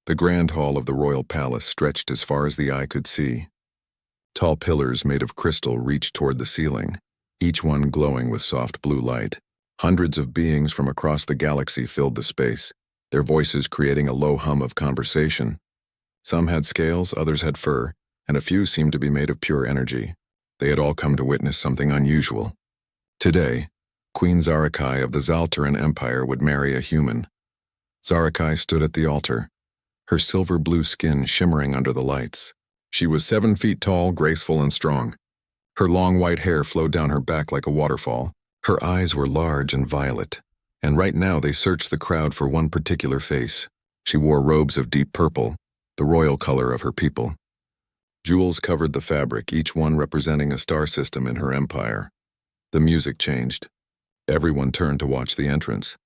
The grand hall of the royal palace stretched as far as the eye could see. Tall pillars made of crystal reached toward the ceiling, each one glowing with soft blue light. Hundreds of beings from across the galaxy filled the space, their voices creating a low hum of conversation. Some had scales, others had fur, and a few seemed to be made of pure energy. They had all come to witness something unusual. Today, Queen Zarakai of the Zaltaran Empire would marry a human. Zarakai stood at the altar, her silver-blue skin shimmering under the lights. She was 7 feet tall, graceful, and strong. Her long white hair flowed down her back like a waterfall. Her eyes were large and violet, and right now they searched the crowd for one particular face. She wore robes of deep purple, the royal color of her people. Jewels covered the fabric, each one representing a star system in her empire. The music changed. Everyone turned to watch the entrance.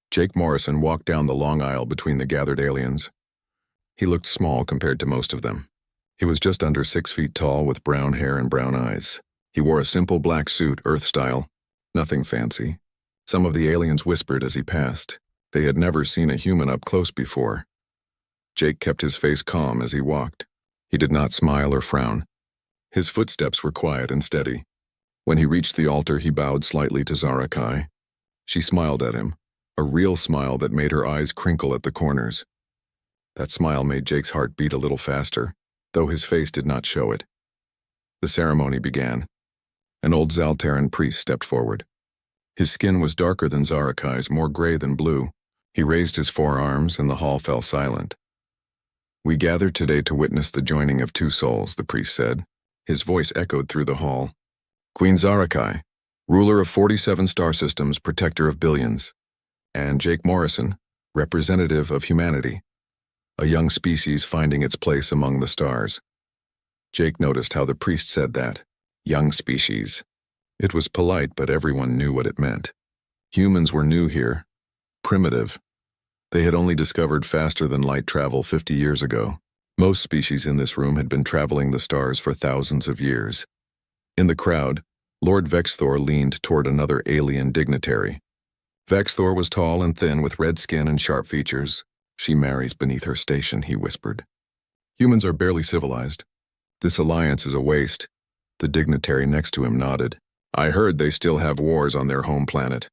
Jake Morrison walked down the long aisle between the gathered aliens. He looked small compared to most of them. He was just under 6 feet tall with brown hair and brown eyes. He wore a simple black suit, Earth style. Nothing fancy. Some of the aliens whispered as he passed. They had never seen a human up close before. Jake kept his face calm as he walked. He did not smile or frown. His footsteps were quiet and steady. When he reached the altar, he bowed slightly to Zarakai. She smiled at him, a real smile that made her eyes crinkle at the corners. That smile made Jake's heart beat a little faster, though his face did not show it. The ceremony began. An old Zaltaran priest stepped forward. His skin was darker than Zarakai's, more gray than blue. He raised his forearms, and the hall fell silent. "We gathered today to witness the joining of 2 souls," the priest said. His voice echoed through the hall. "Queen Zarakai, ruler of 47 star systems, protector of billions. And Jake Morrison, representative of humanity, a young species finding its place among the stars." Jake noticed how the priest said that. Young species. It was polite, but everyone knew what it meant. Humans were new here. Primitive. They had only discovered faster-than-light travel 50 years ago. Most species in this room had been traveling the stars for thousands of years. In the crowd, Lord Vexthor leaned toward another alien dignitary. Vexthor was tall and thin with red skin and sharp features. "She marries beneath her station," he whispered. "Humans are barely civilized. This alliance is a waste." The dignitary next to him nodded. "I heard they still have wars on their home planet.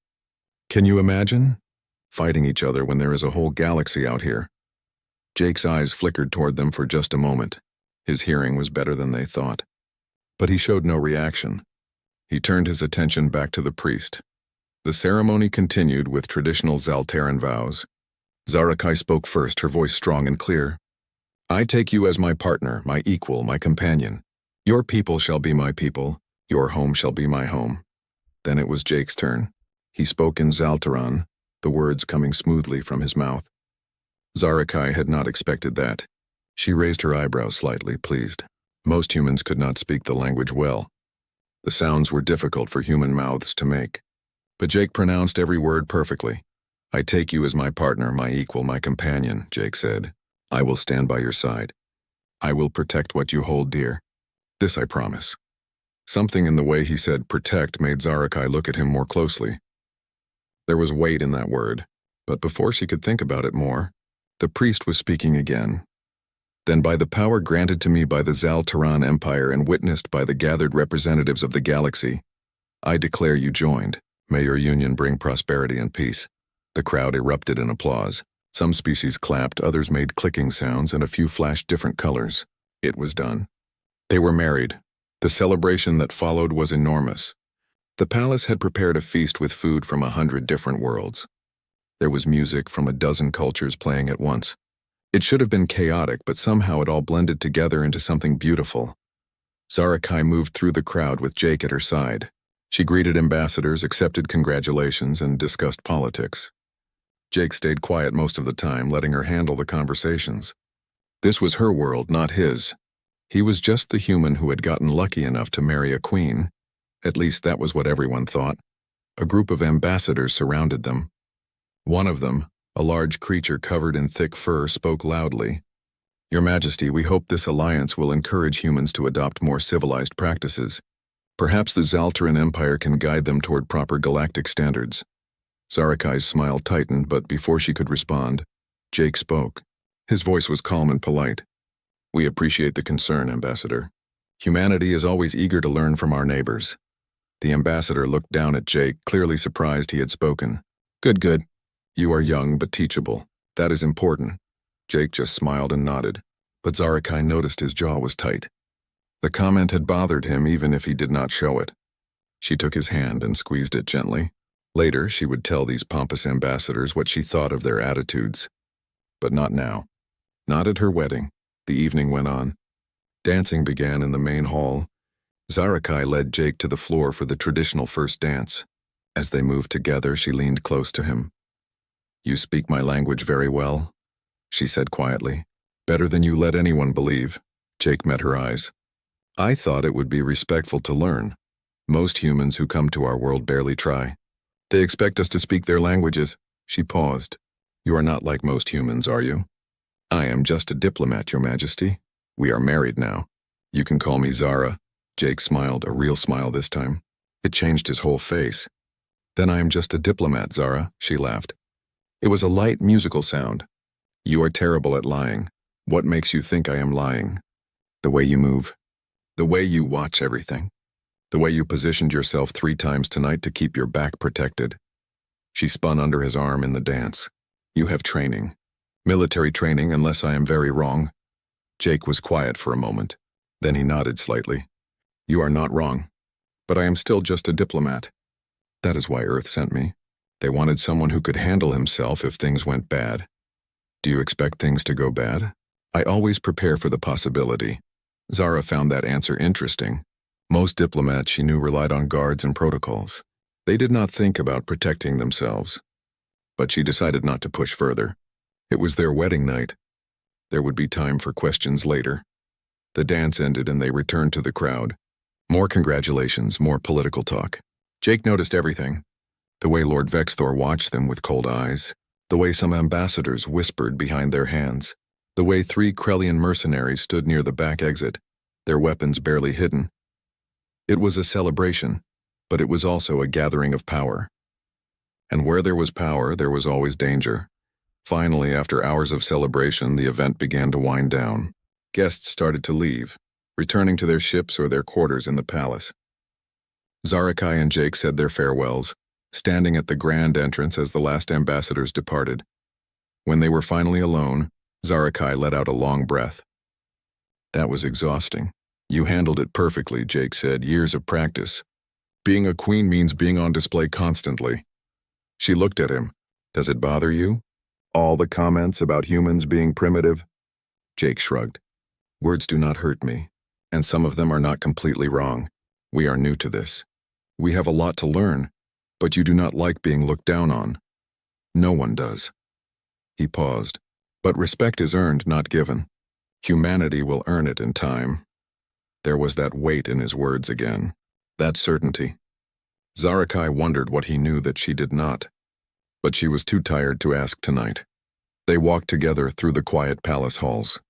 Can you imagine? Fighting each other when there is a whole galaxy out here." Jake's eyes flickered toward them for just a moment. His hearing was better than they thought. But he showed no reaction. He turned his attention back to the priest. The ceremony continued with traditional Zaltaran vows. Zarakai spoke first, her voice strong and clear. "I take you as my partner, my equal, my companion. Your people shall be my people, your home shall be my home." Then it was Jake's turn. He spoke in Zaltaran, the words coming smoothly from his mouth. Zarakai had not expected that. She raised her eyebrows slightly, pleased. Most humans could not speak the language well. The sounds were difficult for human mouths to make. But Jake pronounced every word perfectly. "I take you as my partner, my equal, my companion," Jake said. "I will stand by your side. I will protect what you hold dear. This I promise." Something in the way he said protect made Zarakai look at him more closely. There was weight in that word, but before she could think about it more, the priest was speaking again. "Then by the power granted to me by the Zaltaran Empire and witnessed by the gathered representatives of the galaxy, I declare you joined. May your union bring prosperity and peace." The crowd erupted in applause. Some species clapped, others made clicking sounds, and a few flashed different colors. It was done. They were married. The celebration that followed was enormous. The palace had prepared a feast with food from 100 different worlds. There was music from a dozen cultures playing at once. It should have been chaotic, but somehow it all blended together into something beautiful. Zarakai moved through the crowd with Jake at her side. She greeted ambassadors, accepted congratulations, and discussed politics. Jake stayed quiet most of the time, letting her handle the conversations. This was her world, not his. He was just the human who had gotten lucky enough to marry a queen. At least that was what everyone thought. A group of ambassadors surrounded them. One of them, a large creature covered in thick fur, spoke loudly. "Your Majesty, we hope this alliance will encourage humans to adopt more civilized practices. Perhaps the Zaltaran Empire can guide them toward proper galactic standards." Zarakai's smile tightened, but before she could respond, Jake spoke. His voice was calm and polite. "We appreciate the concern, Ambassador. Humanity is always eager to learn from our neighbors." The ambassador looked down at Jake, clearly surprised he had spoken. Good, good. You are young but teachable. That is important." Jake just smiled and nodded, but Zarakai noticed his jaw was tight. The comment had bothered him even if he did not show it. She took his hand and squeezed it gently. Later, she would tell these pompous ambassadors what she thought of their attitudes. But not now. Not at her wedding. The evening went on. Dancing began in the main hall. Zarakai led Jake to the floor for the traditional first dance. As they moved together, she leaned close to him. "You speak my language very well," she said quietly. "Better than you let anyone believe." Jake met her eyes. "I thought it would be respectful to learn. Most humans who come to our world barely try. They expect us to speak their languages." She paused. "You are not like most humans, are you?" "I am just a diplomat, Your Majesty. We are married now. You can call me Zara." Jake smiled, a real smile this time. It changed his whole face. "Then I am just a diplomat, Zara," she laughed. It was a light, musical sound. "You are terrible at lying. What makes you think I am lying?" "The way you move. The way you watch everything. The way you positioned yourself 3 times tonight to keep your back protected." She spun under his arm in the dance. "You have training. Military training, unless I am very wrong." Jake was quiet for a moment. Then he nodded slightly. "You are not wrong. But I am still just a diplomat. That is why Earth sent me. They wanted someone who could handle himself if things went bad." "Do you expect things to go bad?" "I always prepare for the possibility." Zara found that answer interesting. Most diplomats she knew relied on guards and protocols. They did not think about protecting themselves. But she decided not to push further. It was their wedding night. There would be time for questions later. The dance ended and they returned to the crowd. More congratulations, more political talk. Jake noticed everything. The way Lord Vexthor watched them with cold eyes. The way some ambassadors whispered behind their hands. The way 3 Krellian mercenaries stood near the back exit, their weapons barely hidden. It was a celebration, but it was also a gathering of power. And where there was power, there was always danger. Finally, after hours of celebration, the event began to wind down. Guests started to leave, returning to their ships or their quarters in the palace. Zarakai and Jake said their farewells, standing at the grand entrance as the last ambassadors departed. When they were finally alone, Zarakai let out a long breath. "That was exhausting. You handled it perfectly," Jake said. "Years of practice. Being a queen means being on display constantly." She looked at him. "Does it bother you? All the comments about humans being primitive?" Jake shrugged. "Words do not hurt me, and some of them are not completely wrong. We are new to this. We have a lot to learn, but you do not like being looked down on. No one does." He paused. "But respect is earned, not given. Humanity will earn it in time." There was that weight in his words again, that certainty. Zarakai wondered what he knew that she did not, but she was too tired to ask tonight. They walked together through the quiet palace halls.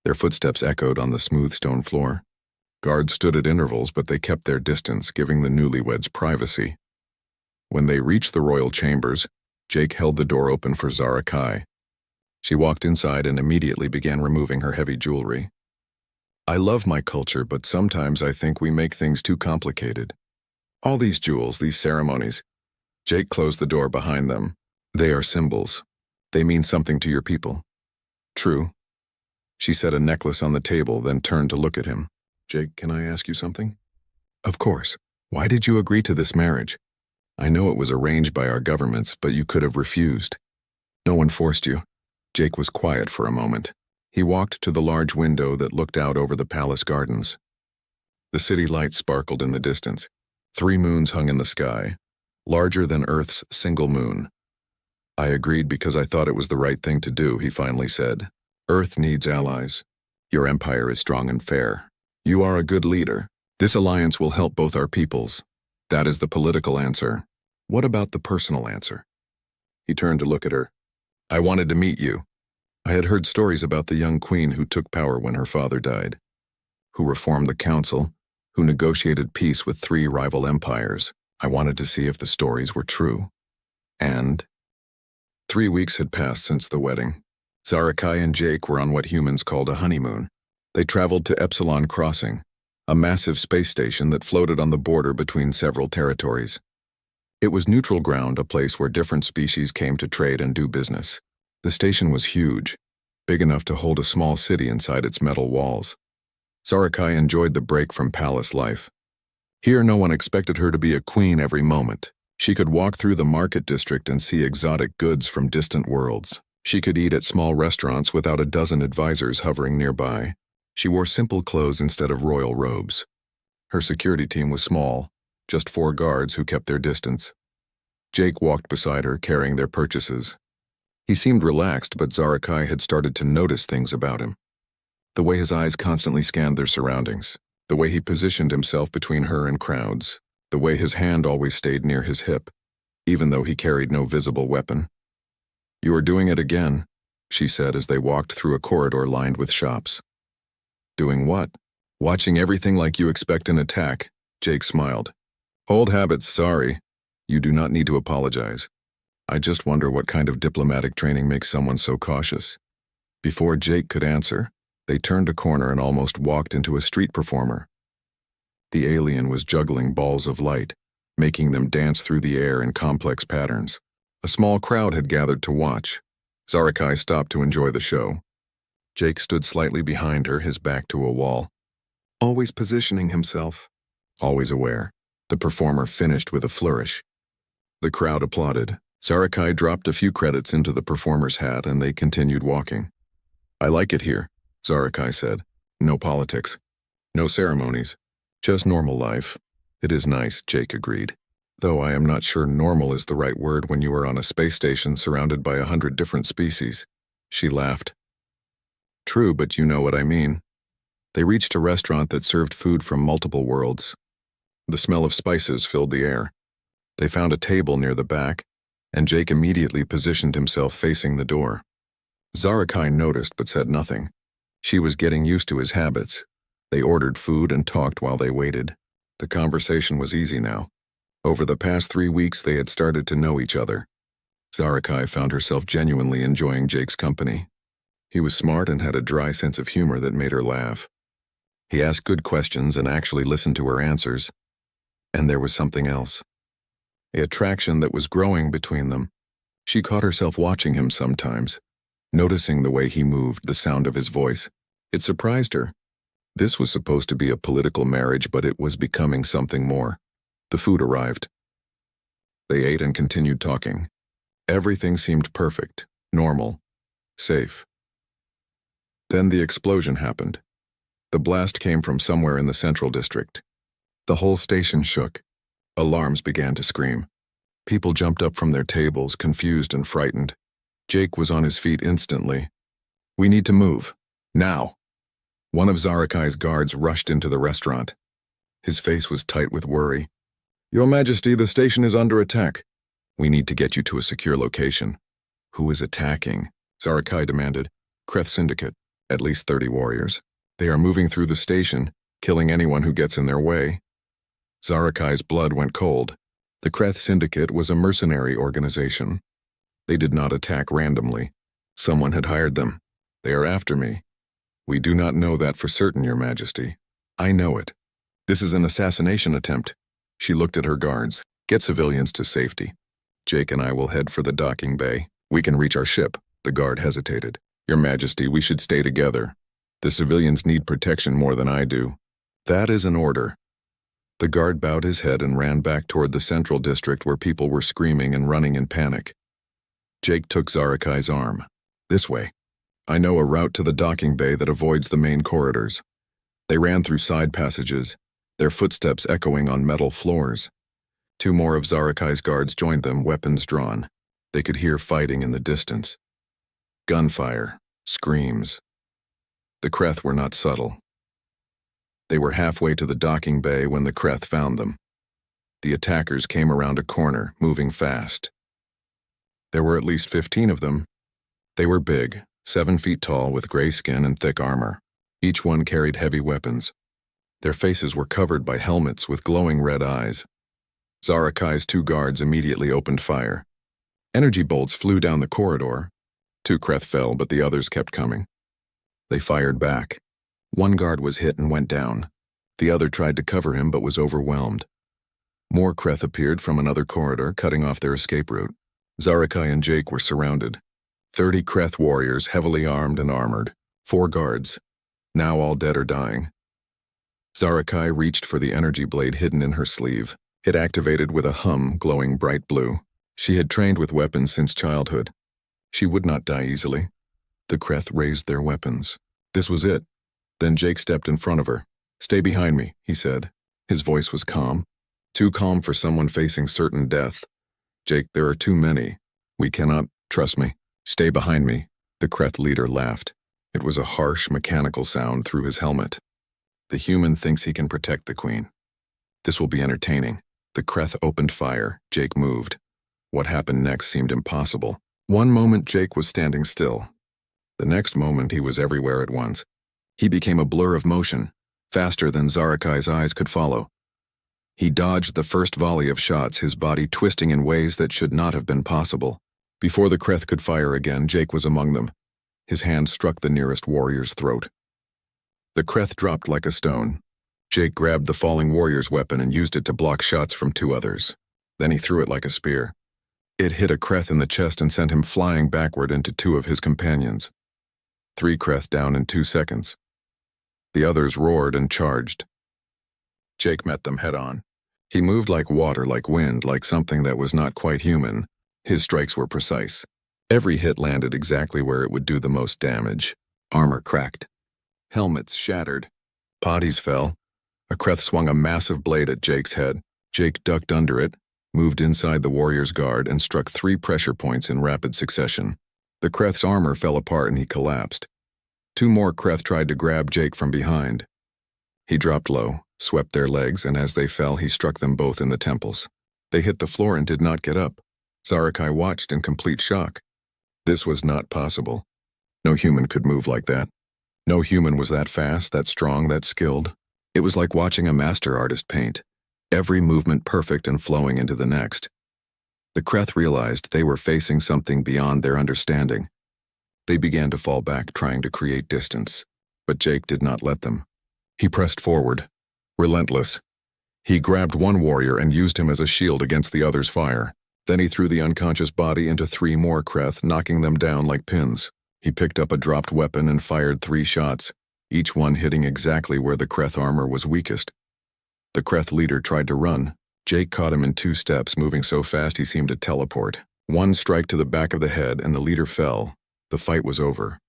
Their footsteps echoed on the smooth stone floor. Guards stood at intervals, but they kept their distance, giving the newlyweds privacy. When they reached the royal chambers, Jake held the door open for Zarakai. She walked inside and immediately began removing her heavy jewelry. "I love my culture, but sometimes I think we make things too complicated. All these jewels, these ceremonies." Jake closed the door behind them. "They are symbols. They mean something to your people." "True." She set a necklace on the table, then turned to look at him. "Jake, can I ask you something?" "Of course. Why did you agree to this marriage? I know it was arranged by our governments, but you could have refused." "No one forced you." Jake was quiet for a moment. He walked to the large window that looked out over the palace gardens. The city lights sparkled in the distance. 3 moons hung in the sky, larger than Earth's single moon. "I agreed because I thought it was the right thing to do," he finally said. "Earth needs allies. Your empire is strong and fair. You are a good leader. This alliance will help both our peoples. That is the political answer. What about the personal answer?" He turned to look at her. "I wanted to meet you. I had heard stories about the young queen who took power when her father died, who reformed the council, who negotiated peace with 3 rival empires. I wanted to see if the stories were true. And 3 weeks had passed since the wedding. Zarakai and Jake were on what humans called a honeymoon. They traveled to Epsilon Crossing, a massive space station that floated on the border between several territories. It was neutral ground, a place where different species came to trade and do business. The station was huge, big enough to hold a small city inside its metal walls. Zarakai enjoyed the break from palace life. Here, no one expected her to be a queen every moment. She could walk through the market district and see exotic goods from distant worlds. She could eat at small restaurants without a dozen advisors hovering nearby. She wore simple clothes instead of royal robes. Her security team was small, just 4 guards who kept their distance. Jake walked beside her, carrying their purchases. He seemed relaxed, but Zarakai had started to notice things about him. The way his eyes constantly scanned their surroundings, the way he positioned himself between her and crowds, the way his hand always stayed near his hip, even though he carried no visible weapon. "You are doing it again," she said as they walked through a corridor lined with shops. "Doing what?" "Watching everything like you expect an attack," Jake smiled. "Old habits, sorry. You do not need to apologize. I just wonder what kind of diplomatic training makes someone so cautious." Before Jake could answer, they turned a corner and almost walked into a street performer. The alien was juggling balls of light, making them dance through the air in complex patterns. A small crowd had gathered to watch. Zarakai stopped to enjoy the show. Jake stood slightly behind her, his back to a wall. Always positioning himself, always aware. The performer finished with a flourish. The crowd applauded. Zarakai dropped a few credits into the performer's hat and they continued walking. "I like it here," Zarakai said. "No politics. No ceremonies. Just normal life." "It is nice," Jake agreed. "Though I am not sure normal is the right word when you are on a space station surrounded by 100 different species." She laughed. "True, but you know what I mean." They reached a restaurant that served food from multiple worlds. The smell of spices filled the air. They found a table near the back, and Jake immediately positioned himself facing the door. Zarakai noticed but said nothing. She was getting used to his habits. They ordered food and talked while they waited. The conversation was easy now. Over the past 3 weeks, they had started to know each other. Zarakai found herself genuinely enjoying Jake's company. He was smart and had a dry sense of humor that made her laugh. He asked good questions and actually listened to her answers. And there was something else. A attraction that was growing between them. She caught herself watching him sometimes, noticing the way he moved, the sound of his voice. It surprised her. This was supposed to be a political marriage, but it was becoming something more. The food arrived. They ate and continued talking. Everything seemed perfect, normal, safe. Then the explosion happened. The blast came from somewhere in the central district. The whole station shook. Alarms began to scream. People jumped up from their tables, confused and frightened. Jake was on his feet instantly. "We need to move. Now." One of Zarakai's guards rushed into the restaurant. His face was tight with worry. "Your Majesty, the station is under attack. We need to get you to a secure location." "Who is attacking?" Zarakai demanded. "Kreth Syndicate. At least 30 warriors. They are moving through the station, killing anyone who gets in their way." Zarakai's blood went cold. The Kreth Syndicate was a mercenary organization. They did not attack randomly. Someone had hired them. "They are after me." "We do not know that for certain, Your Majesty." "I know it. This is an assassination attempt." She looked at her guards. "Get civilians to safety. Jake and I will head for the docking bay. We can reach our ship." The guard hesitated. "Your Majesty, we should stay together. The civilians need protection more than I do." "That is an order." The guard bowed his head and ran back toward the central district where people were screaming and running in panic. Jake took Zarakai's arm. "This way. I know a route to the docking bay that avoids the main corridors." They ran through side passages, their footsteps echoing on metal floors. 2 more of Zarakai's guards joined them, weapons drawn. They could hear fighting in the distance. Gunfire, screams. The Kreth were not subtle. They were halfway to the docking bay when the Kreth found them. The attackers came around a corner, moving fast. There were at least 15 of them. They were big, 7 feet tall with gray skin and thick armor. Each one carried heavy weapons. Their faces were covered by helmets with glowing red eyes. Zarakai's 2 guards immediately opened fire. Energy bolts flew down the corridor. 2 Kreth fell, but the others kept coming. They fired back. One guard was hit and went down. The other tried to cover him but was overwhelmed. More Kreth appeared from another corridor, cutting off their escape route. Zarakai and Jake were surrounded. 30 Kreth warriors, heavily armed and armored. 4 guards, now all dead or dying. Zarakai reached for the energy blade hidden in her sleeve. It activated with a hum glowing bright blue. She had trained with weapons since childhood. She would not die easily. The Kreth raised their weapons. This was it. Then Jake stepped in front of her. "Stay behind me," he said. His voice was calm. Too calm for someone facing certain death. "Jake, there are too many. We cannot, trust me. Stay behind me." The Kreth leader laughed. It was a harsh, mechanical sound through his helmet. "The human thinks he can protect the queen. This will be entertaining." The Kreth opened fire. Jake moved. What happened next seemed impossible. One moment Jake was standing still. The next moment he was everywhere at once. He became a blur of motion, faster than Zarakai's eyes could follow. He dodged the first volley of shots, his body twisting in ways that should not have been possible. Before the Kreth could fire again, Jake was among them. His hand struck the nearest warrior's throat. The Kreth dropped like a stone. Jake grabbed the falling warrior's weapon and used it to block shots from 2 others. Then he threw it like a spear. It hit a Kreth in the chest and sent him flying backward into 2 of his companions. 3 Kreth down in 2 seconds. The others roared and charged. Jake met them head-on. He moved like water, like wind, like something that was not quite human. His strikes were precise. Every hit landed exactly where it would do the most damage. Armor cracked. Helmets shattered. Bodies fell. A Kreth swung a massive blade at Jake's head. Jake ducked under it, moved inside the warrior's guard, and struck 3 pressure points in rapid succession. The Kreth's armor fell apart and he collapsed. 2 more Kreth tried to grab Jake from behind. He dropped low, swept their legs, and as they fell, he struck them both in the temples. They hit the floor and did not get up. Zarakai watched in complete shock. This was not possible. No human could move like that. No human was that fast, that strong, that skilled. It was like watching a master artist paint, every movement perfect and flowing into the next. The Kreth realized they were facing something beyond their understanding. They began to fall back, trying to create distance, but Jake did not let them. He pressed forward, relentless. He grabbed one warrior and used him as a shield against the other's fire. Then he threw the unconscious body into 3 more Kreth, knocking them down like pins. He picked up a dropped weapon and fired 3 shots, each one hitting exactly where the Kreth armor was weakest. The Kreth leader tried to run. Jake caught him in 2 steps, moving so fast he seemed to teleport. 1 strike to the back of the head and the leader fell. The fight was over.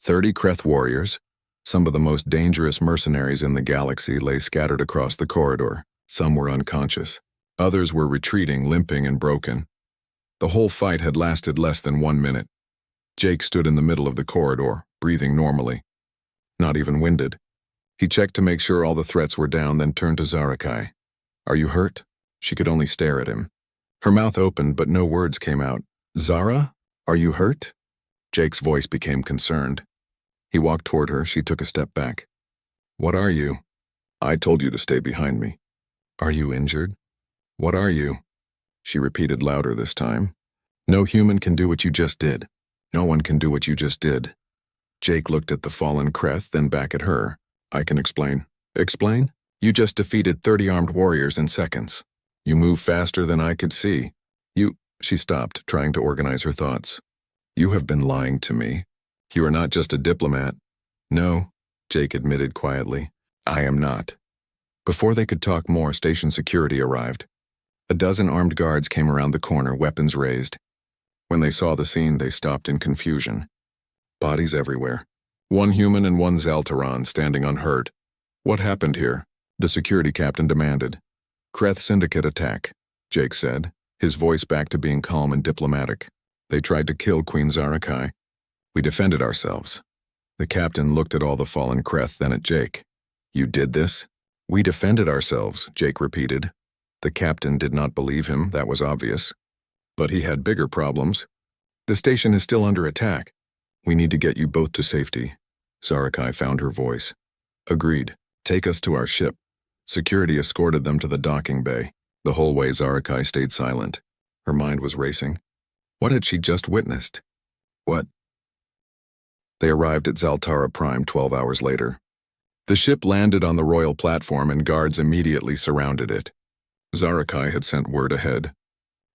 30 Kreth warriors, some of the most dangerous mercenaries in the galaxy, lay scattered across the corridor. Some were unconscious. Others were retreating, limping and broken. The whole fight had lasted less than 1 minute. Jake stood in the middle of the corridor, breathing normally. Not even winded. He checked to make sure all the threats were down, then turned to Zarakai. "Are you hurt?" She could only stare at him. Her mouth opened, but no words came out. "Zara, are you hurt?" Jake's voice became concerned. He walked toward her. She took a step back. "What are you?" "I told you to stay behind me." "Are you injured?" "What are you?" She repeated louder this time. "No human can do what you just did. No one can do what you just did." Jake looked at the fallen Kreth, then back at her. "I can explain." "Explain? You just defeated 30 armed warriors in seconds. You move faster than I could see. She stopped, trying to organize her thoughts. "You have been lying to me. You are not just a diplomat." "No," Jake admitted quietly. "I am not." Before they could talk more, station security arrived. A dozen armed guards came around the corner, weapons raised. When they saw the scene, they stopped in confusion. Bodies everywhere. 1 human and 1 Zaltaran standing unhurt. "What happened here?" the security captain demanded. "Kreth Syndicate attack," Jake said, his voice back to being calm and diplomatic. "They tried to kill Queen Zarakai. We defended ourselves." The captain looked at all the fallen Kreth, then at Jake. "You did this?" "We defended ourselves," Jake repeated. The captain did not believe him, that was obvious. But he had bigger problems. "The station is still under attack. We need to get you both to safety." Zarakai found her voice. "Agreed. Take us to our ship." Security escorted them to the docking bay. The whole way Zarakai stayed silent. Her mind was racing. What had she just witnessed? What? They arrived at Zaltara Prime 12 hours later. The ship landed on the royal platform and guards immediately surrounded it. Zarakai had sent word ahead.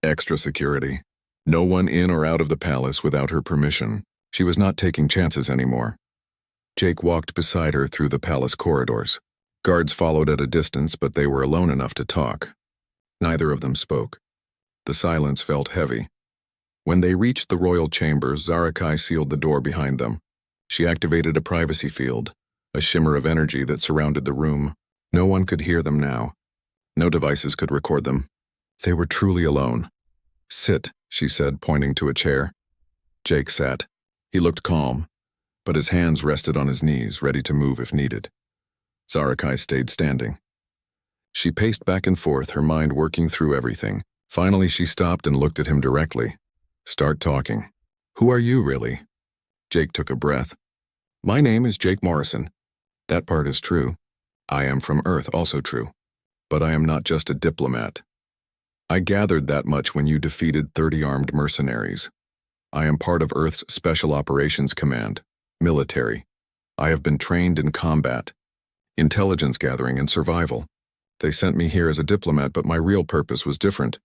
Extra security. No one in or out of the palace without her permission. She was not taking chances anymore. Jake walked beside her through the palace corridors. Guards followed at a distance, but they were alone enough to talk. Neither of them spoke. The silence felt heavy. When they reached the royal chambers, Zarakai sealed the door behind them. She activated a privacy field, a shimmer of energy that surrounded the room. No one could hear them now. No devices could record them. They were truly alone. "Sit," she said, pointing to a chair. Jake sat. He looked calm, but his hands rested on his knees, ready to move if needed. Zarakai stayed standing. She paced back and forth, her mind working through everything. Finally, she stopped and looked at him directly. "Start talking. Who are you, really?" Jake took a breath. "My name is Jake Morrison. That part is true. I am from Earth, also true. But I am not just a diplomat. I gathered that much when you defeated 30 armed mercenaries. I am part of Earth's Special Operations Command, military. I have been trained in combat, intelligence gathering, and survival. They sent me here as a diplomat, but my real purpose was different.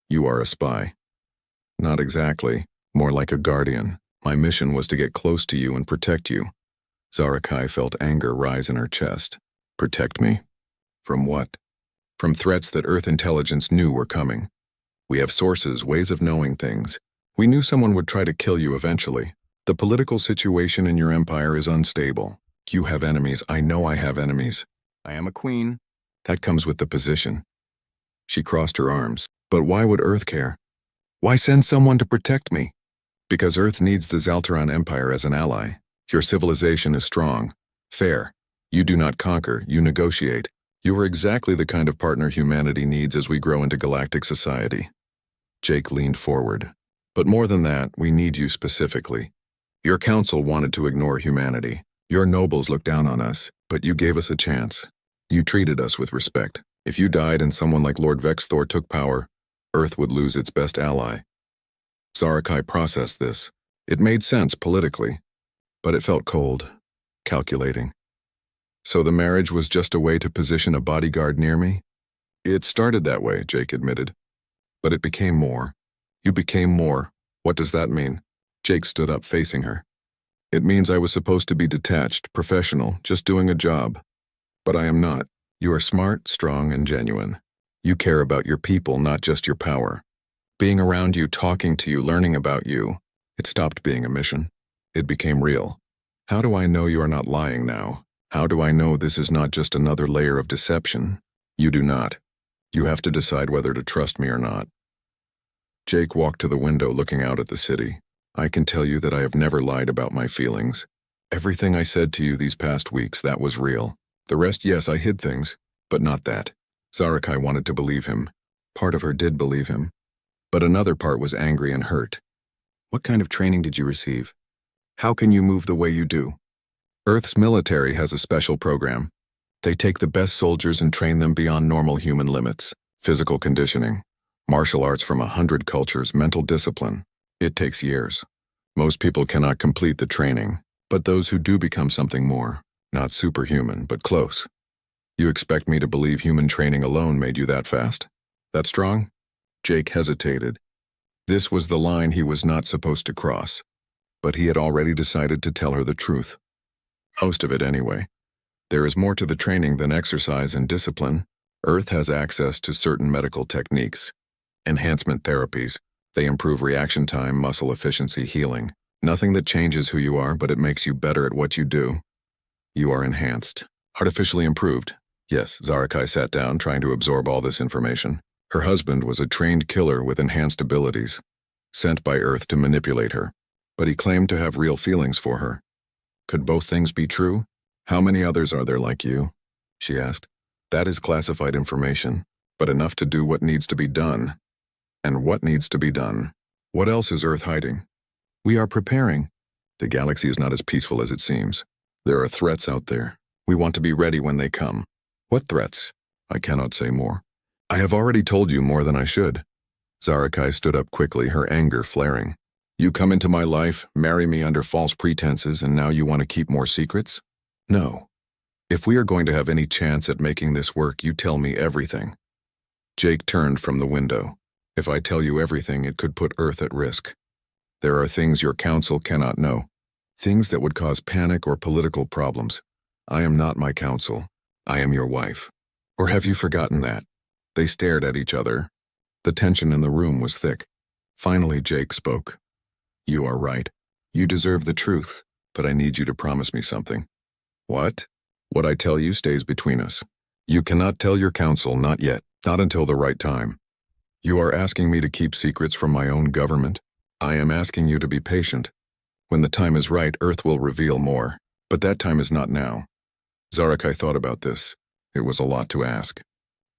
You are a spy." "Not exactly. More like a guardian. My mission was to get close to you and protect you." Zarakai felt anger rise in her chest. "Protect me? From what?" "From threats that Earth intelligence knew were coming. We have sources, ways of knowing things. We knew someone would try to kill you eventually. The political situation in your empire is unstable. You have enemies. I know I have enemies. I am a queen. That comes with the position." She crossed her arms. "But why would Earth care? Why send someone to protect me?" "Because Earth needs the Zaltaran Empire as an ally. Your civilization is strong, fair. You do not conquer, you negotiate. You are exactly the kind of partner humanity needs as we grow into galactic society." Jake leaned forward. "But more than that, we need you specifically. Your council wanted to ignore humanity. Your nobles looked down on us, but you gave us a chance. You treated us with respect. If you died and someone like Lord Vexthor took power, Earth would lose its best ally." Zarakai processed this. It made sense politically, but it felt cold, calculating. "So the marriage was just a way to position a bodyguard near me?" "It started that way," Jake admitted. "But it became more. You became more. What does that mean?" Jake stood up, facing her. "It means I was supposed to be detached, professional, just doing a job. But I am not. You are smart, strong, and genuine. You care about your people, not just your power. Being around you, talking to you, learning about you, it stopped being a mission. It became real. How do I know you are not lying now? How do I know this is not just another layer of deception? You do not. You have to decide whether to trust me or not." Jake walked to the window, looking out at the city. "I can tell you that I have never lied about my feelings. Everything I said to you these past weeks, that was real. The rest, yes, I hid things, but not that." Zarakai wanted to believe him. Part of her did believe him. But another part was angry and hurt. "What kind of training did you receive? How can you move the way you do?" "Earth's military has a special program. They take the best soldiers and train them beyond normal human limits. Physical conditioning, martial arts from 100 cultures, mental discipline. It takes years. Most people cannot complete the training, but those who do become something more. Not superhuman, but close." "You expect me to believe human training alone made you that fast? That strong?" Jake hesitated. This was the line he was not supposed to cross, but he had already decided to tell her the truth. Most of it anyway. There is more to the training than exercise and discipline. Earth has access to certain medical techniques. Enhancement therapies. They improve reaction time, muscle efficiency, healing. Nothing that changes who you are, but it makes you better at what you do. You are enhanced. Artificially improved. Yes, Zarakai sat down, trying to absorb all this information. Her husband was a trained killer with enhanced abilities, sent by Earth to manipulate her. But he claimed to have real feelings for her. Could both things be true? "How many others are there like you?" she asked. "That is classified information, but enough to do what needs to be done." "And what needs to be done? What else is Earth hiding?" "We are preparing. The galaxy is not as peaceful as it seems. There are threats out there. We want to be ready when they come." "What threats?" "I cannot say more. I have already told you more than I should." Zarakai stood up quickly, her anger flaring. You come into my life, marry me under false pretenses, and now you want to keep more secrets? No. If we are going to have any chance at making this work, you tell me everything. Jake turned from the window. If I tell you everything, it could put Earth at risk. There are things your council cannot know. Things that would cause panic or political problems. I am not my council. I am your wife. Or have you forgotten that? They stared at each other. The tension in the room was thick. Finally, Jake spoke. You are right. You deserve the truth, but I need you to promise me something. What? What I tell you stays between us. You cannot tell your council, not yet, not until the right time. You are asking me to keep secrets from my own government. I am asking you to be patient. When the time is right, Earth will reveal more, but that time is not now. Zarakai thought about this. It was a lot to ask.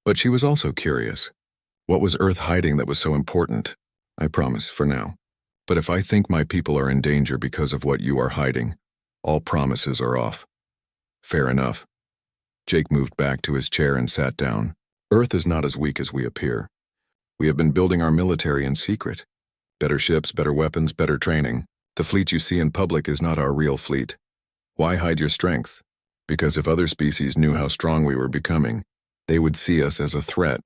But she was also curious. What was Earth hiding that was so important? I promise, for now. But if I think my people are in danger because of what you are hiding, all promises are off. Fair enough. Jake moved back to his chair and sat down. Earth is not as weak as we appear. We have been building our military in secret. Better ships, better weapons, better training. The fleet you see in public is not our real fleet. Why hide your strength? Because if other species knew how strong we were becoming, they would see us as a threat.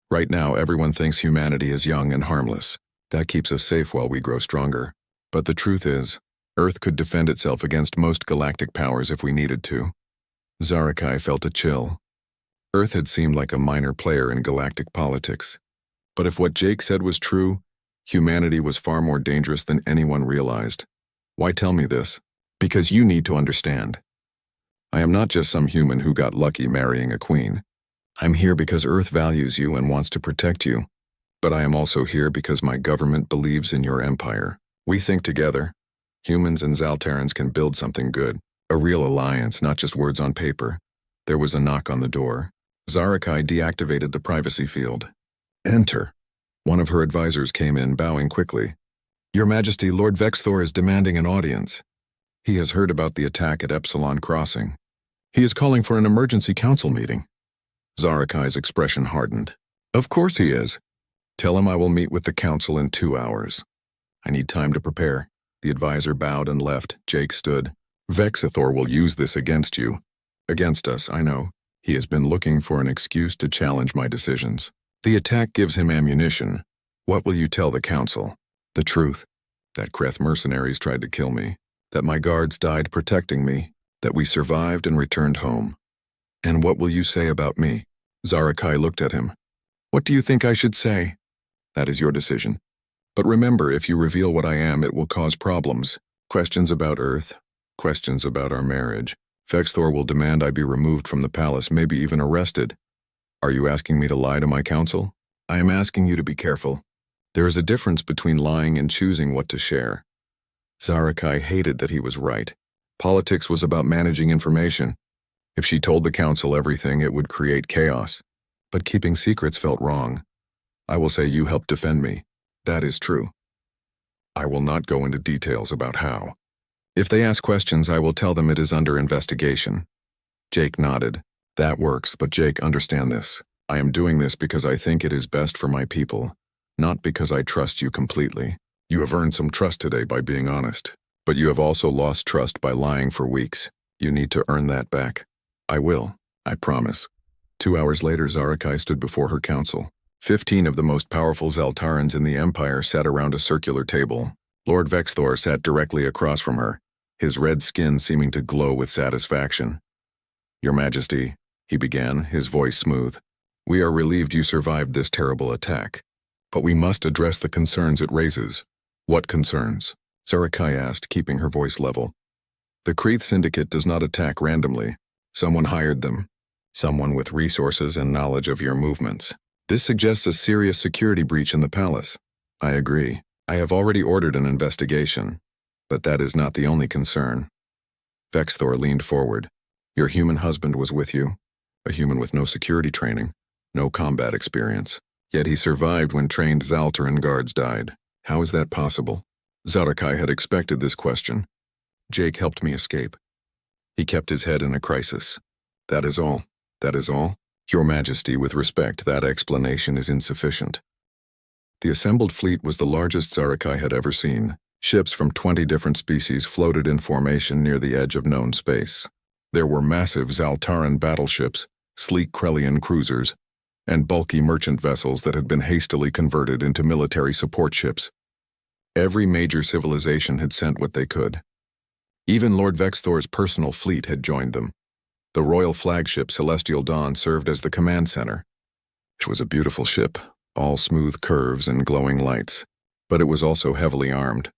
Right now, everyone thinks humanity is young and harmless. That keeps us safe while we grow stronger. But the truth is, Earth could defend itself against most galactic powers if we needed to. Zarakai felt a chill. Earth had seemed like a minor player in galactic politics. But if what Jake said was true, humanity was far more dangerous than anyone realized. Why tell me this? Because you need to understand. I am not just some human who got lucky marrying a queen. I'm here because Earth values you and wants to protect you. But I am also here because my government believes in your empire. We think together. Humans and Zaltarans can build something good. A real alliance, not just words on paper. There was a knock on the door. Zarakai deactivated the privacy field. Enter. One of her advisors came in, bowing quickly. Your Majesty, Lord Vexthor is demanding an audience. He has heard about the attack at Epsilon Crossing. He is calling for an emergency council meeting. Zarakai's expression hardened. Of course he is. Tell him I will meet with the council in 2 hours. I need time to prepare. The advisor bowed and left. Jake stood. Vexthor will use this against you. Against us, I know. He has been looking for an excuse to challenge my decisions. The attack gives him ammunition. What will you tell the council? The truth. That Kreth mercenaries tried to kill me. That my guards died protecting me. That we survived and returned home. And what will you say about me? Zarakai looked at him. What do you think I should say? That is your decision. But remember, if you reveal what I am, it will cause problems. Questions about Earth. Questions about our marriage. Vexthor will demand I be removed from the palace, maybe even arrested. Are you asking me to lie to my council? I am asking you to be careful. There is a difference between lying and choosing what to share. Zarakai hated that he was right. Politics was about managing information. If she told the council everything, it would create chaos. But keeping secrets felt wrong. I will say you helped defend me. That is true. I will not go into details about how. If they ask questions, I will tell them it is under investigation. Jake nodded. That works, but Jake, understand this. I am doing this because I think it is best for my people, not because I trust you completely. You have earned some trust today by being honest, but you have also lost trust by lying for weeks. You need to earn that back. I will, I promise. 2 hours later, Zarakai stood before her council. 15 of the most powerful Zaltarans in the Empire sat around a circular table. Lord Vexthor sat directly across from her, his red skin seeming to glow with satisfaction. Your Majesty, he began, his voice smooth. We are relieved you survived this terrible attack. But we must address the concerns it raises. What concerns? Zarakai asked, keeping her voice level. The Kreth Syndicate does not attack randomly. Someone hired them. Someone with resources and knowledge of your movements. This suggests a serious security breach in the palace. I agree. I have already ordered an investigation. But that is not the only concern. Vexthor leaned forward. Your human husband was with you. A human with no security training, no combat experience. Yet he survived when trained Zaltaran guards died. How is that possible? Zarakai had expected this question. Jake helped me escape. He kept his head in a crisis. That is all. That is all? Your Majesty, with respect, that explanation is insufficient. The assembled fleet was the largest Zarakai had ever seen. Ships from 20 different species floated in formation near the edge of known space. There were massive Zaltaran battleships, sleek Krellian cruisers, and bulky merchant vessels that had been hastily converted into military support ships. Every major civilization had sent what they could. Even Lord Vexthor's personal fleet had joined them. The royal flagship Celestial Dawn served as the command center. It was a beautiful ship, all smooth curves and glowing lights, but it was also heavily armed.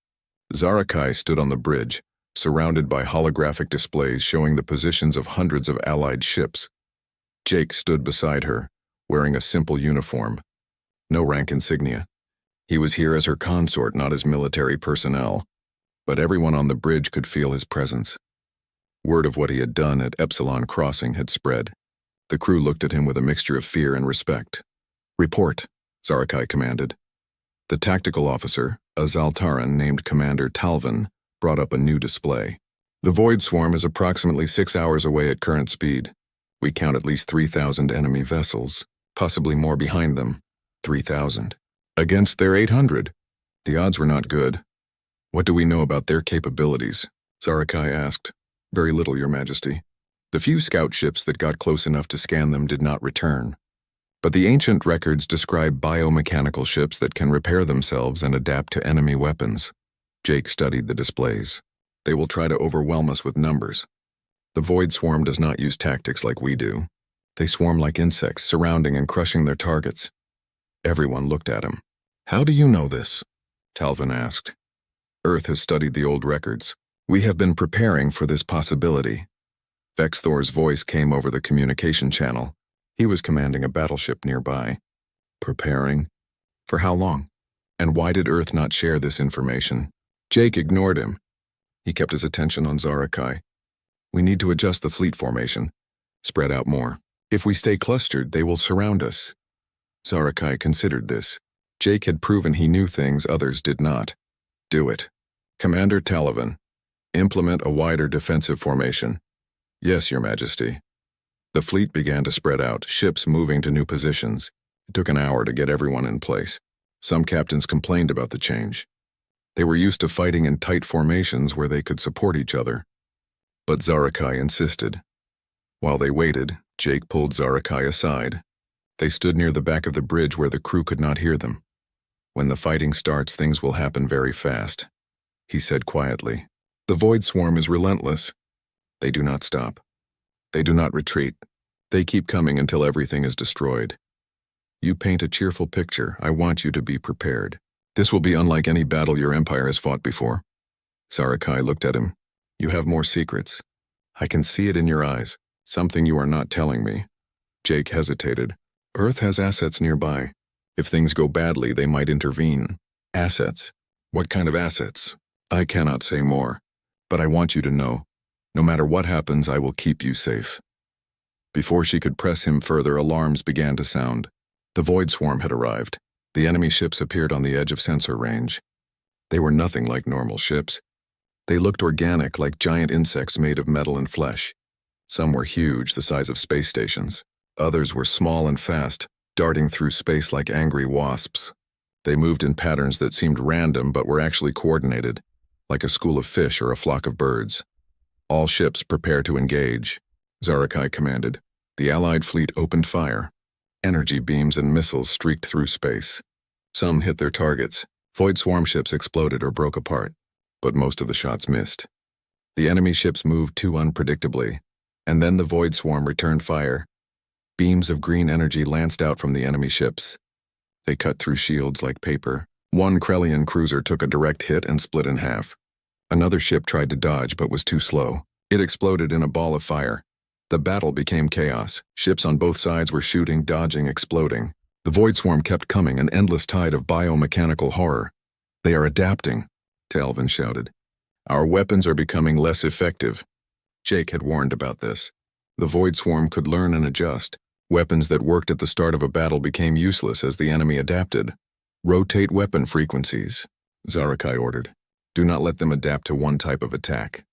Zarakai stood on the bridge, surrounded by holographic displays showing the positions of hundreds of allied ships. Jake stood beside her, wearing a simple uniform. No rank insignia. He was here as her consort, not as military personnel, but everyone on the bridge could feel his presence. Word of what he had done at Epsilon Crossing had spread. The crew looked at him with a mixture of fear and respect. "Report," Zarakai commanded. The tactical officer, a Zaltaran named Commander Talvin, brought up a new display. "The Void Swarm is approximately 6 hours away at current speed. We count at least 3,000 enemy vessels, possibly more behind them. 3,000. Against their 800. The odds were not good. What do we know about their capabilities?" Zarakai asked. "Very little, Your Majesty. The few scout ships that got close enough to scan them did not return. But the ancient records describe biomechanical ships that can repair themselves and adapt to enemy weapons." Jake studied the displays. "They will try to overwhelm us with numbers. The Void Swarm does not use tactics like we do. They swarm like insects, surrounding and crushing their targets." Everyone looked at him. "How do you know this?" Talvin asked. "Earth has studied the old records. We have been preparing for this possibility." Vexthor's voice came over the communication channel. He was commanding a battleship nearby. "Preparing? For how long? And why did Earth not share this information?" Jake ignored him. He kept his attention on Zarakai. "We need to adjust the fleet formation. Spread out more. If we stay clustered, they will surround us." Zarakai considered this. Jake had proven he knew things others did not. "Do it. Commander Talvin, implement a wider defensive formation." "Yes, Your Majesty." The fleet began to spread out, ships moving to new positions. It took an hour to get everyone in place. Some captains complained about the change. They were used to fighting in tight formations where they could support each other. But Zarakai insisted. While they waited, Jake pulled Zarakai aside. They stood near the back of the bridge where the crew could not hear them. "When the fighting starts, things will happen very fast," he said quietly. "The Void Swarm is relentless. They do not stop. They do not retreat. They keep coming until everything is destroyed. You paint a cheerful picture. I want you to be prepared. This will be unlike any battle your empire has fought before." Zarakai looked at him. "You have more secrets. I can see it in your eyes. Something you are not telling me." Jake hesitated. "Earth has assets nearby. If things go badly, they might intervene." "Assets? What kind of assets?" "I cannot say more, but I want you to know. No matter what happens, I will keep you safe." Before she could press him further, alarms began to sound. The Void Swarm had arrived. The enemy ships appeared on the edge of sensor range. They were nothing like normal ships. They looked organic, like giant insects made of metal and flesh. Some were huge, the size of space stations. Others were small and fast, darting through space like angry wasps. They moved in patterns that seemed random but were actually coordinated, like a school of fish or a flock of birds. "All ships prepare to engage," Zarakai commanded. The Allied fleet opened fire. Energy beams and missiles streaked through space. Some hit their targets. Void Swarm ships exploded or broke apart, but most of the shots missed. The enemy ships moved too unpredictably, and then the Void Swarm returned fire. Beams of green energy lanced out from the enemy ships. They cut through shields like paper. One Krellian cruiser took a direct hit and split in half. Another ship tried to dodge but was too slow. It exploded in a ball of fire. The battle became chaos. Ships on both sides were shooting, dodging, exploding. The Void Swarm kept coming, an endless tide of biomechanical horror. "They are adapting," Talvin shouted. "Our weapons are becoming less effective." Jake had warned about this. The Void Swarm could learn and adjust. Weapons that worked at the start of a battle became useless as the enemy adapted. "Rotate weapon frequencies," Zarakai ordered. "Do not let them adapt to one type of attack."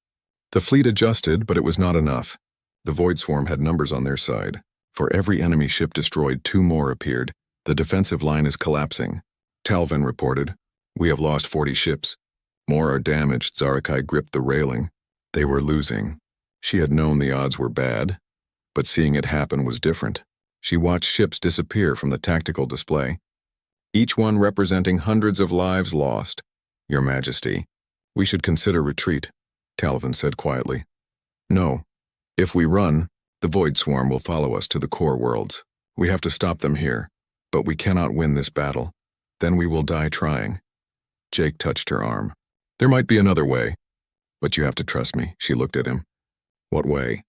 The fleet adjusted, but it was not enough. The Void Swarm had numbers on their side. For every enemy ship destroyed, 2 more appeared. "The defensive line is collapsing," Talvin reported. "We have lost 40 ships. More are damaged. Zarakai gripped the railing. They were losing. She had known the odds were bad, but seeing it happen was different. She watched ships disappear from the tactical display, each one representing hundreds of lives lost. Your Majesty, we should consider retreat, Talvin said quietly. No. If we run, the Void Swarm will follow us to the core worlds. We have to stop them here, but we cannot win this battle. Then we will die trying. Jake touched her arm. There might be another way, but you have to trust me. She looked at him. What way?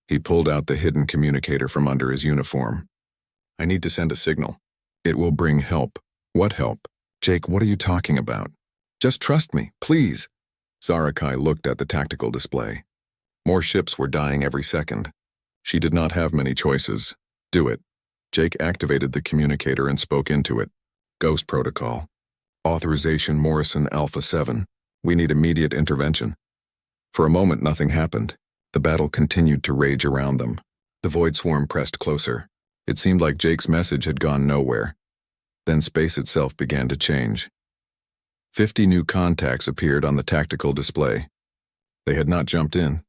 He pulled out the hidden communicator from under his uniform. I need to send a signal. It will bring help. What help? Jake, what are you talking about? Just trust me, please. Zarakai looked at the tactical display. More ships were dying every second. She did not have many choices. Do it. Jake activated the communicator and spoke into it. Ghost Protocol. Authorization Morrison Alpha 7. We need immediate intervention. For a moment, nothing happened. The battle continued to rage around them. The Void Swarm pressed closer. It seemed like Jake's message had gone nowhere. Then space itself began to change. 50 new contacts appeared on the tactical display. They had not jumped in.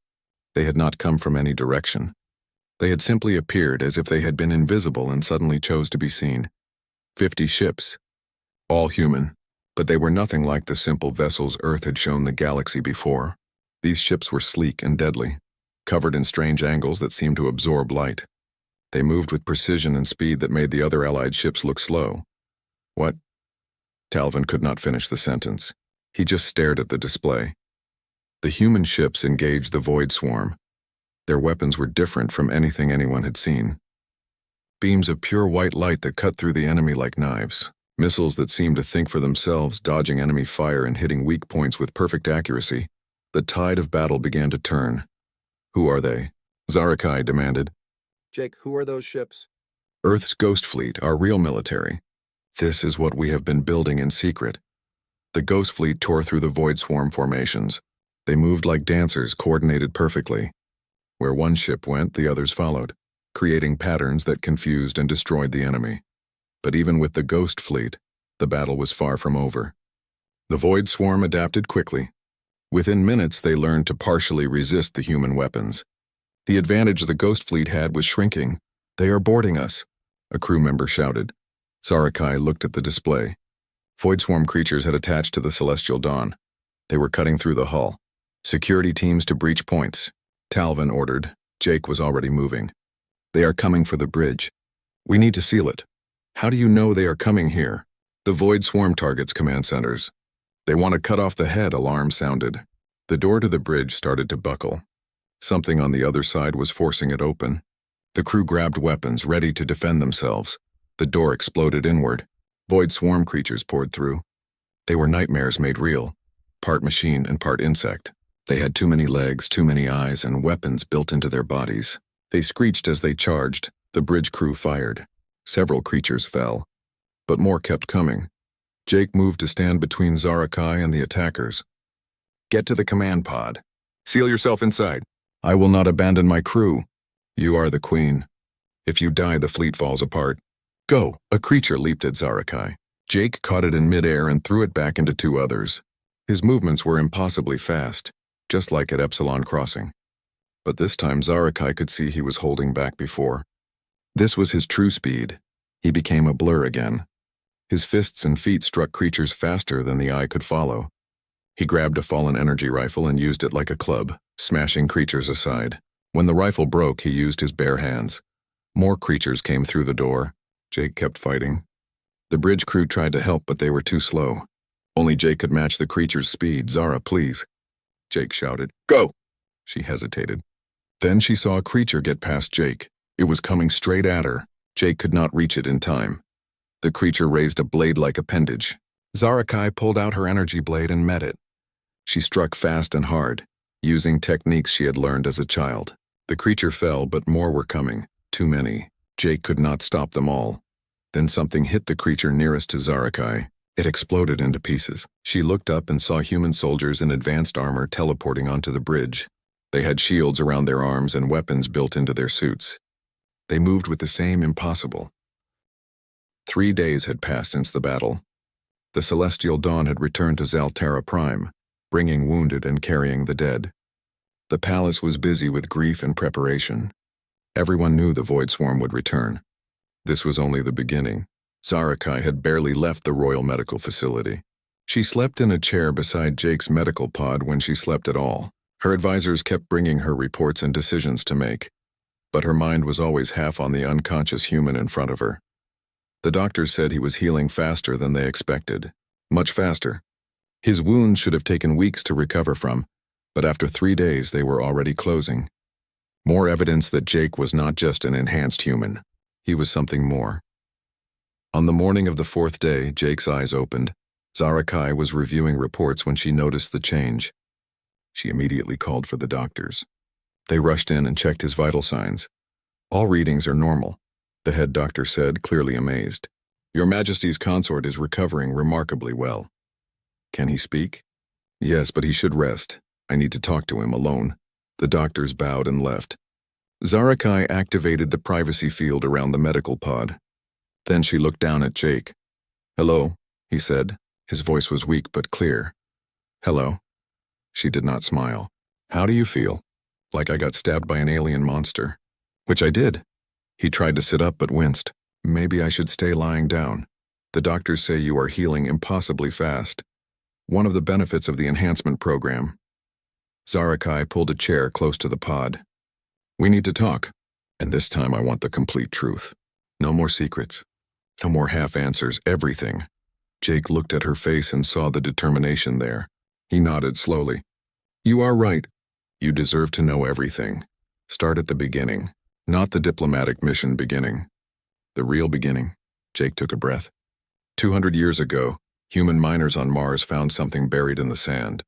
They had not come from any direction. They had simply appeared as if they had been invisible and suddenly chose to be seen. 50 ships. All human, but they were nothing like the simple vessels Earth had shown the galaxy before. These ships were sleek and deadly, covered in strange angles that seemed to absorb light. They moved with precision and speed that made the other allied ships look slow. What? Talvin could not finish the sentence. He just stared at the display. The human ships engaged the Void Swarm. Their weapons were different from anything anyone had seen. Beams of pure white light that cut through the enemy like knives. Missiles that seemed to think for themselves, dodging enemy fire and hitting weak points with perfect accuracy. The tide of battle began to turn. Who are they? Zarakai demanded. Jake, who are those ships? Earth's Ghost Fleet, our real military. This is what we have been building in secret. The Ghost Fleet tore through the Void Swarm formations. They moved like dancers, coordinated perfectly. Where one ship went, the others followed, creating patterns that confused and destroyed the enemy. But even with the Ghost Fleet, the battle was far from over. The Void Swarm adapted quickly. Within minutes, they learned to partially resist the human weapons. The advantage the Ghost Fleet had was shrinking. They are boarding us, a crew member shouted. Zarakai looked at the display. Void Swarm creatures had attached to the Celestial Dawn. They were cutting through the hull. Security teams to breach points. Talvin ordered. Jake was already moving. They are coming for the bridge. We need to seal it. How do you know they are coming here? The Void Swarm targets command centers. They want to cut off the head, alarm sounded. The door to the bridge started to buckle. Something on the other side was forcing it open. The crew grabbed weapons, ready to defend themselves. The door exploded inward. Void Swarm creatures poured through. They were nightmares made real. Part machine and part insect. They had too many legs, too many eyes, and weapons built into their bodies. They screeched as they charged. The bridge crew fired. Several creatures fell, but more kept coming. Jake moved to stand between Zarakai and the attackers. Get to the command pod. Seal yourself inside. I will not abandon my crew. You are the queen. If you die, the fleet falls apart. Go! A creature leaped at Zarakai. Jake caught it in midair and threw it back into two others. His movements were impossibly fast, just like at Epsilon Crossing. But this time Zarakai could see he was holding back before. This was his true speed. He became a blur again. His fists and feet struck creatures faster than the eye could follow. He grabbed a fallen energy rifle and used it like a club, smashing creatures aside. When the rifle broke, he used his bare hands. More creatures came through the door. Jake kept fighting. The bridge crew tried to help, but they were too slow. Only Jake could match the creature's speed. Zara, please. Jake shouted. Go! She hesitated. Then she saw a creature get past Jake. It was coming straight at her. Jake could not reach it in time. The creature raised a blade-like appendage. Zarakai pulled out her energy blade and met it. She struck fast and hard, using techniques she had learned as a child. The creature fell, but more were coming. Too many. Jake could not stop them all. Then something hit the creature nearest to Zarakai. It exploded into pieces. She looked up and saw human soldiers in advanced armor teleporting onto the bridge. They had shields around their arms and weapons built into their suits. They moved with the same impossible. 3 days had passed since the battle. The Celestial Dawn had returned to Zalterra Prime. bringing wounded and carrying the dead. The palace was busy with grief and preparation. Everyone knew the Void Swarm would return. This was only the beginning. Zarakai had barely left the Royal Medical Facility. She slept in a chair beside Jake's medical pod when she slept at all. Her advisors kept bringing her reports and decisions to make, but her mind was always half on the unconscious human in front of her. The doctors said he was healing faster than they expected. Much faster. His wounds should have taken weeks to recover from, but after 3 days they were already closing. More evidence that Jake was not just an enhanced human. He was something more. On the morning of the 4th day, Jake's eyes opened. Zarakai was reviewing reports when she noticed the change. She immediately called for the doctors. They rushed in and checked his vital signs. All readings are normal, the head doctor said, clearly amazed. Your Majesty's consort is recovering remarkably well. Can he speak? Yes, but he should rest. I need to talk to him alone. The doctors bowed and left. Zarakai activated the privacy field around the medical pod. Then she looked down at Jake. Hello, he said. His voice was weak but clear. Hello. She did not smile. How do you feel? Like I got stabbed by an alien monster. Which I did. He tried to sit up but winced. Maybe I should stay lying down. The doctors say you are healing impossibly fast. One of the benefits of the enhancement program. Zarakai pulled a chair close to the pod. We need to talk, and this time I want the complete truth. No more secrets. No more half answers, everything. Jake looked at her face and saw the determination there. He nodded slowly. You are right. You deserve to know everything. Start at the beginning, not the diplomatic mission beginning. The real beginning. Jake took a breath. 200 years ago, human miners on Mars found something buried in the sand.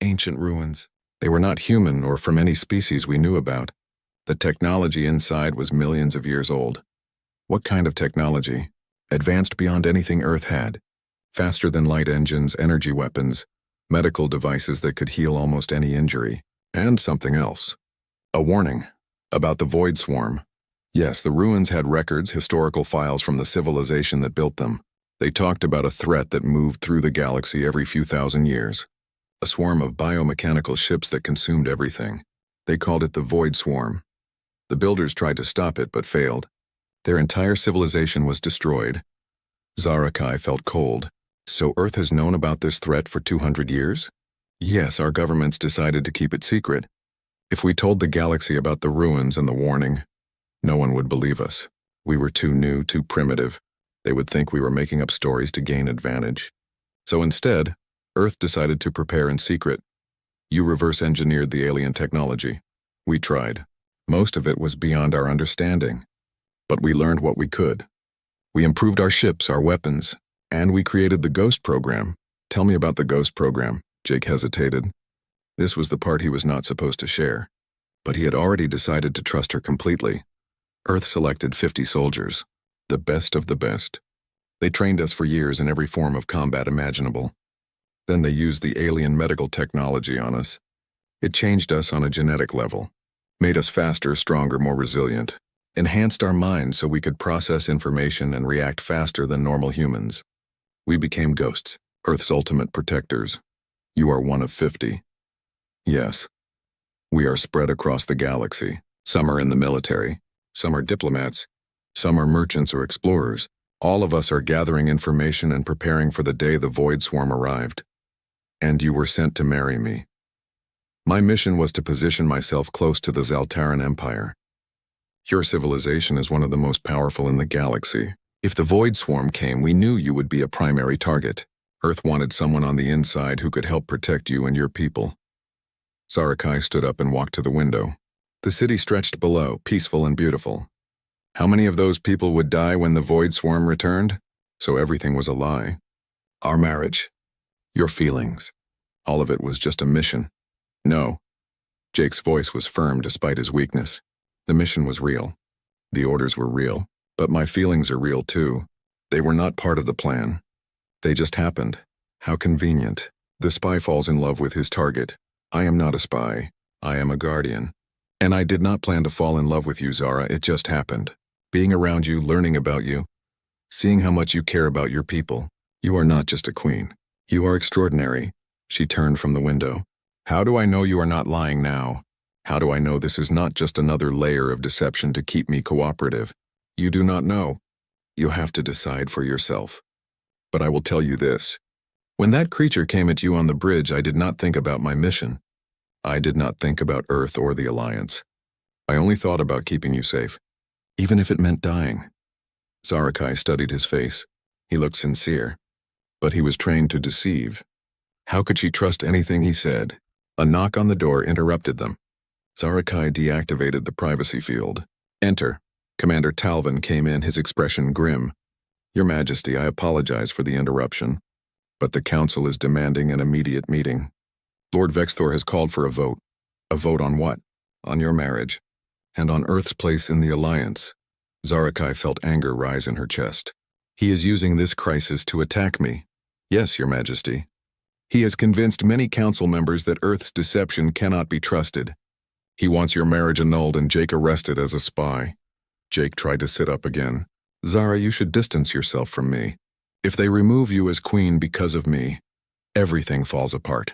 Ancient ruins. They were not human or from any species we knew about. The technology inside was millions of years old. What kind of technology? Advanced beyond anything Earth had. Faster than light engines, energy weapons, medical devices that could heal almost any injury. And something else. A warning about the Void Swarm. Yes, the ruins had records, historical files from the civilization that built them. They talked about a threat that moved through the galaxy every few thousand years. A swarm of biomechanical ships that consumed everything. They called it the Void Swarm. The builders tried to stop it but failed. Their entire civilization was destroyed. Zarakai felt cold. So Earth has known about this threat for 200 years? Yes, our governments decided to keep it secret. If we told the galaxy about the ruins and the warning, no one would believe us. We were too new, too primitive. They would think we were making up stories to gain advantage. So instead, Earth decided to prepare in secret. You reverse-engineered the alien technology. We tried. Most of it was beyond our understanding. But we learned what we could. We improved our ships, our weapons, and we created the Ghost program. Tell me about the Ghost program. Jake hesitated. This was the part he was not supposed to share. But he had already decided to trust her completely. Earth selected 50 soldiers, the best of the best. They trained us for years in every form of combat imaginable. Then they used the alien medical technology on us. It changed us on a genetic level, made us faster, stronger, more resilient, enhanced our minds so we could process information and react faster than normal humans. We became ghosts, Earth's ultimate protectors. You are one of 50. Yes. We are spread across the galaxy. Some are in the military. Some are diplomats. Some are merchants or explorers. All of us are gathering information and preparing for the day the Void Swarm arrived. And you were sent to marry me. My mission was to position myself close to the Zaltaran Empire. Your civilization is one of the most powerful in the galaxy. If the Void Swarm came, we knew you would be a primary target. Earth wanted someone on the inside who could help protect you and your people. Zarakai stood up and walked to the window. The city stretched below, peaceful and beautiful. How many of those people would die when the Void Swarm returned? So everything was a lie. Our marriage. Your feelings. All of it was just a mission. No. Jake's voice was firm despite his weakness. The mission was real. The orders were real. But my feelings are real too. They were not part of the plan. They just happened. How convenient. The spy falls in love with his target. I am not a spy. I am a guardian. And I did not plan to fall in love with you, Zara. It just happened. Being around you, learning about you, seeing how much you care about your people. You are not just a queen. You are extraordinary. She turned from the window. How do I know you are not lying now? How do I know this is not just another layer of deception to keep me cooperative? You do not know. You have to decide for yourself. But I will tell you this. When that creature came at you on the bridge, I did not think about my mission. I did not think about Earth or the Alliance. I only thought about keeping you safe, even if it meant dying. Zarakai studied his face. He looked sincere, but he was trained to deceive. How could she trust anything he said? A knock on the door interrupted them. Zarakai deactivated the privacy field. Enter. Commander Talvin came in, his expression grim. Your Majesty, I apologize for the interruption, but the Council is demanding an immediate meeting. Lord Vexthor has called for a vote. A vote on what? On your marriage, and on Earth's place in the Alliance. Zarakai felt anger rise in her chest. He is using this crisis to attack me. Yes, Your Majesty. He has convinced many Council members that Earth's deception cannot be trusted. He wants your marriage annulled and Jake arrested as a spy. Jake tried to sit up again. Zara, you should distance yourself from me. If they remove you as queen because of me, everything falls apart.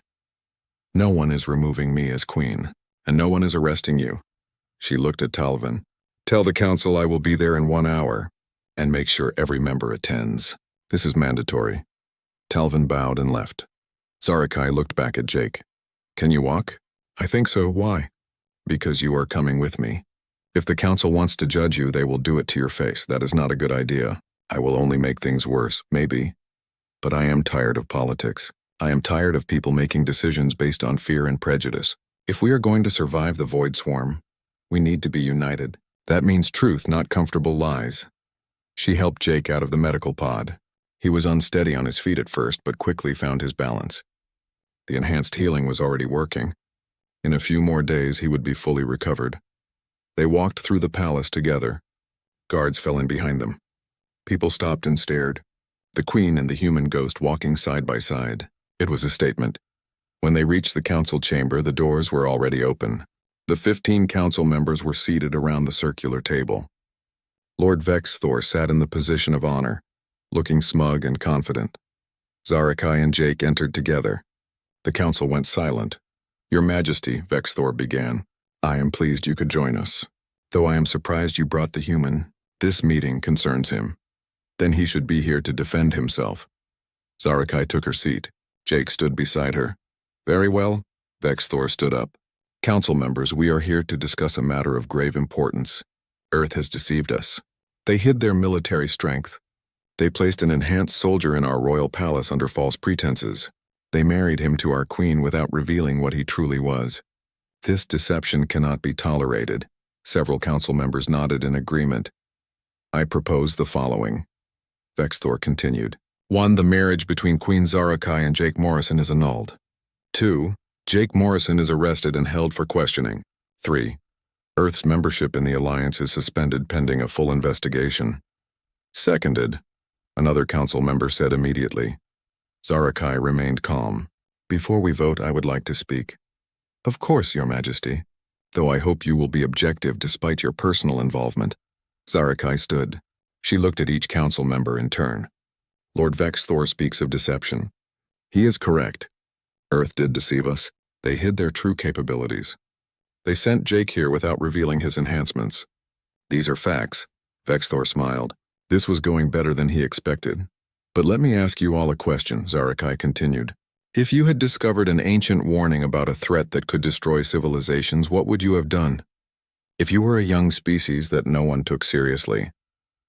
No one is removing me as queen, and no one is arresting you. She looked at Talvin. Tell the Council I will be there in 1 hour, and make sure every member attends. This is mandatory. Talvin bowed and left. Zarakai looked back at Jake. Can you walk? I think so. Why? Because you are coming with me. If the Council wants to judge you, they will do it to your face. That is not a good idea. I will only make things worse, maybe. But I am tired of politics. I am tired of people making decisions based on fear and prejudice. If we are going to survive the Void Swarm, we need to be united. That means truth, not comfortable lies. She helped Jake out of the medical pod. He was unsteady on his feet at first, but quickly found his balance. The enhanced healing was already working. In a few more days, he would be fully recovered. They walked through the palace together. Guards fell in behind them. People stopped and stared. The Queen and the human ghost walking side by side. It was a statement. When they reached the council chamber, the doors were already open. The 15 council members were seated around the circular table. Lord Vexthor sat in the position of honor, looking smug and confident. Zarakai and Jake entered together. The council went silent. Your Majesty, Vexthor began, I am pleased you could join us. Though I am surprised you brought the human, this meeting concerns him. Then he should be here to defend himself. Zarakai took her seat. Jake stood beside her. Very well. Vexthor stood up. Council members, we are here to discuss a matter of grave importance. Earth has deceived us. They hid their military strength. They placed an enhanced soldier in our royal palace under false pretenses. They married him to our queen without revealing what he truly was. This deception cannot be tolerated. Several council members nodded in agreement. I propose the following. Vexthor continued. 1. The marriage between Queen Zarakai and Jake Morrison is annulled. 2. Jake Morrison is arrested and held for questioning. 3. Earth's membership in the Alliance is suspended pending a full investigation. Seconded. Another council member said immediately. Zarakai remained calm. Before we vote, I would like to speak. Of course, Your Majesty, though I hope you will be objective despite your personal involvement. Zarakai stood. She looked at each council member in turn. Lord Vexthor speaks of deception. He is correct. Earth did deceive us. They hid their true capabilities. They sent Jake here without revealing his enhancements. These are facts. Vexthor smiled. This was going better than he expected. But let me ask you all a question, Zarakai continued. If you had discovered an ancient warning about a threat that could destroy civilizations, what would you have done? If you were a young species that no one took seriously,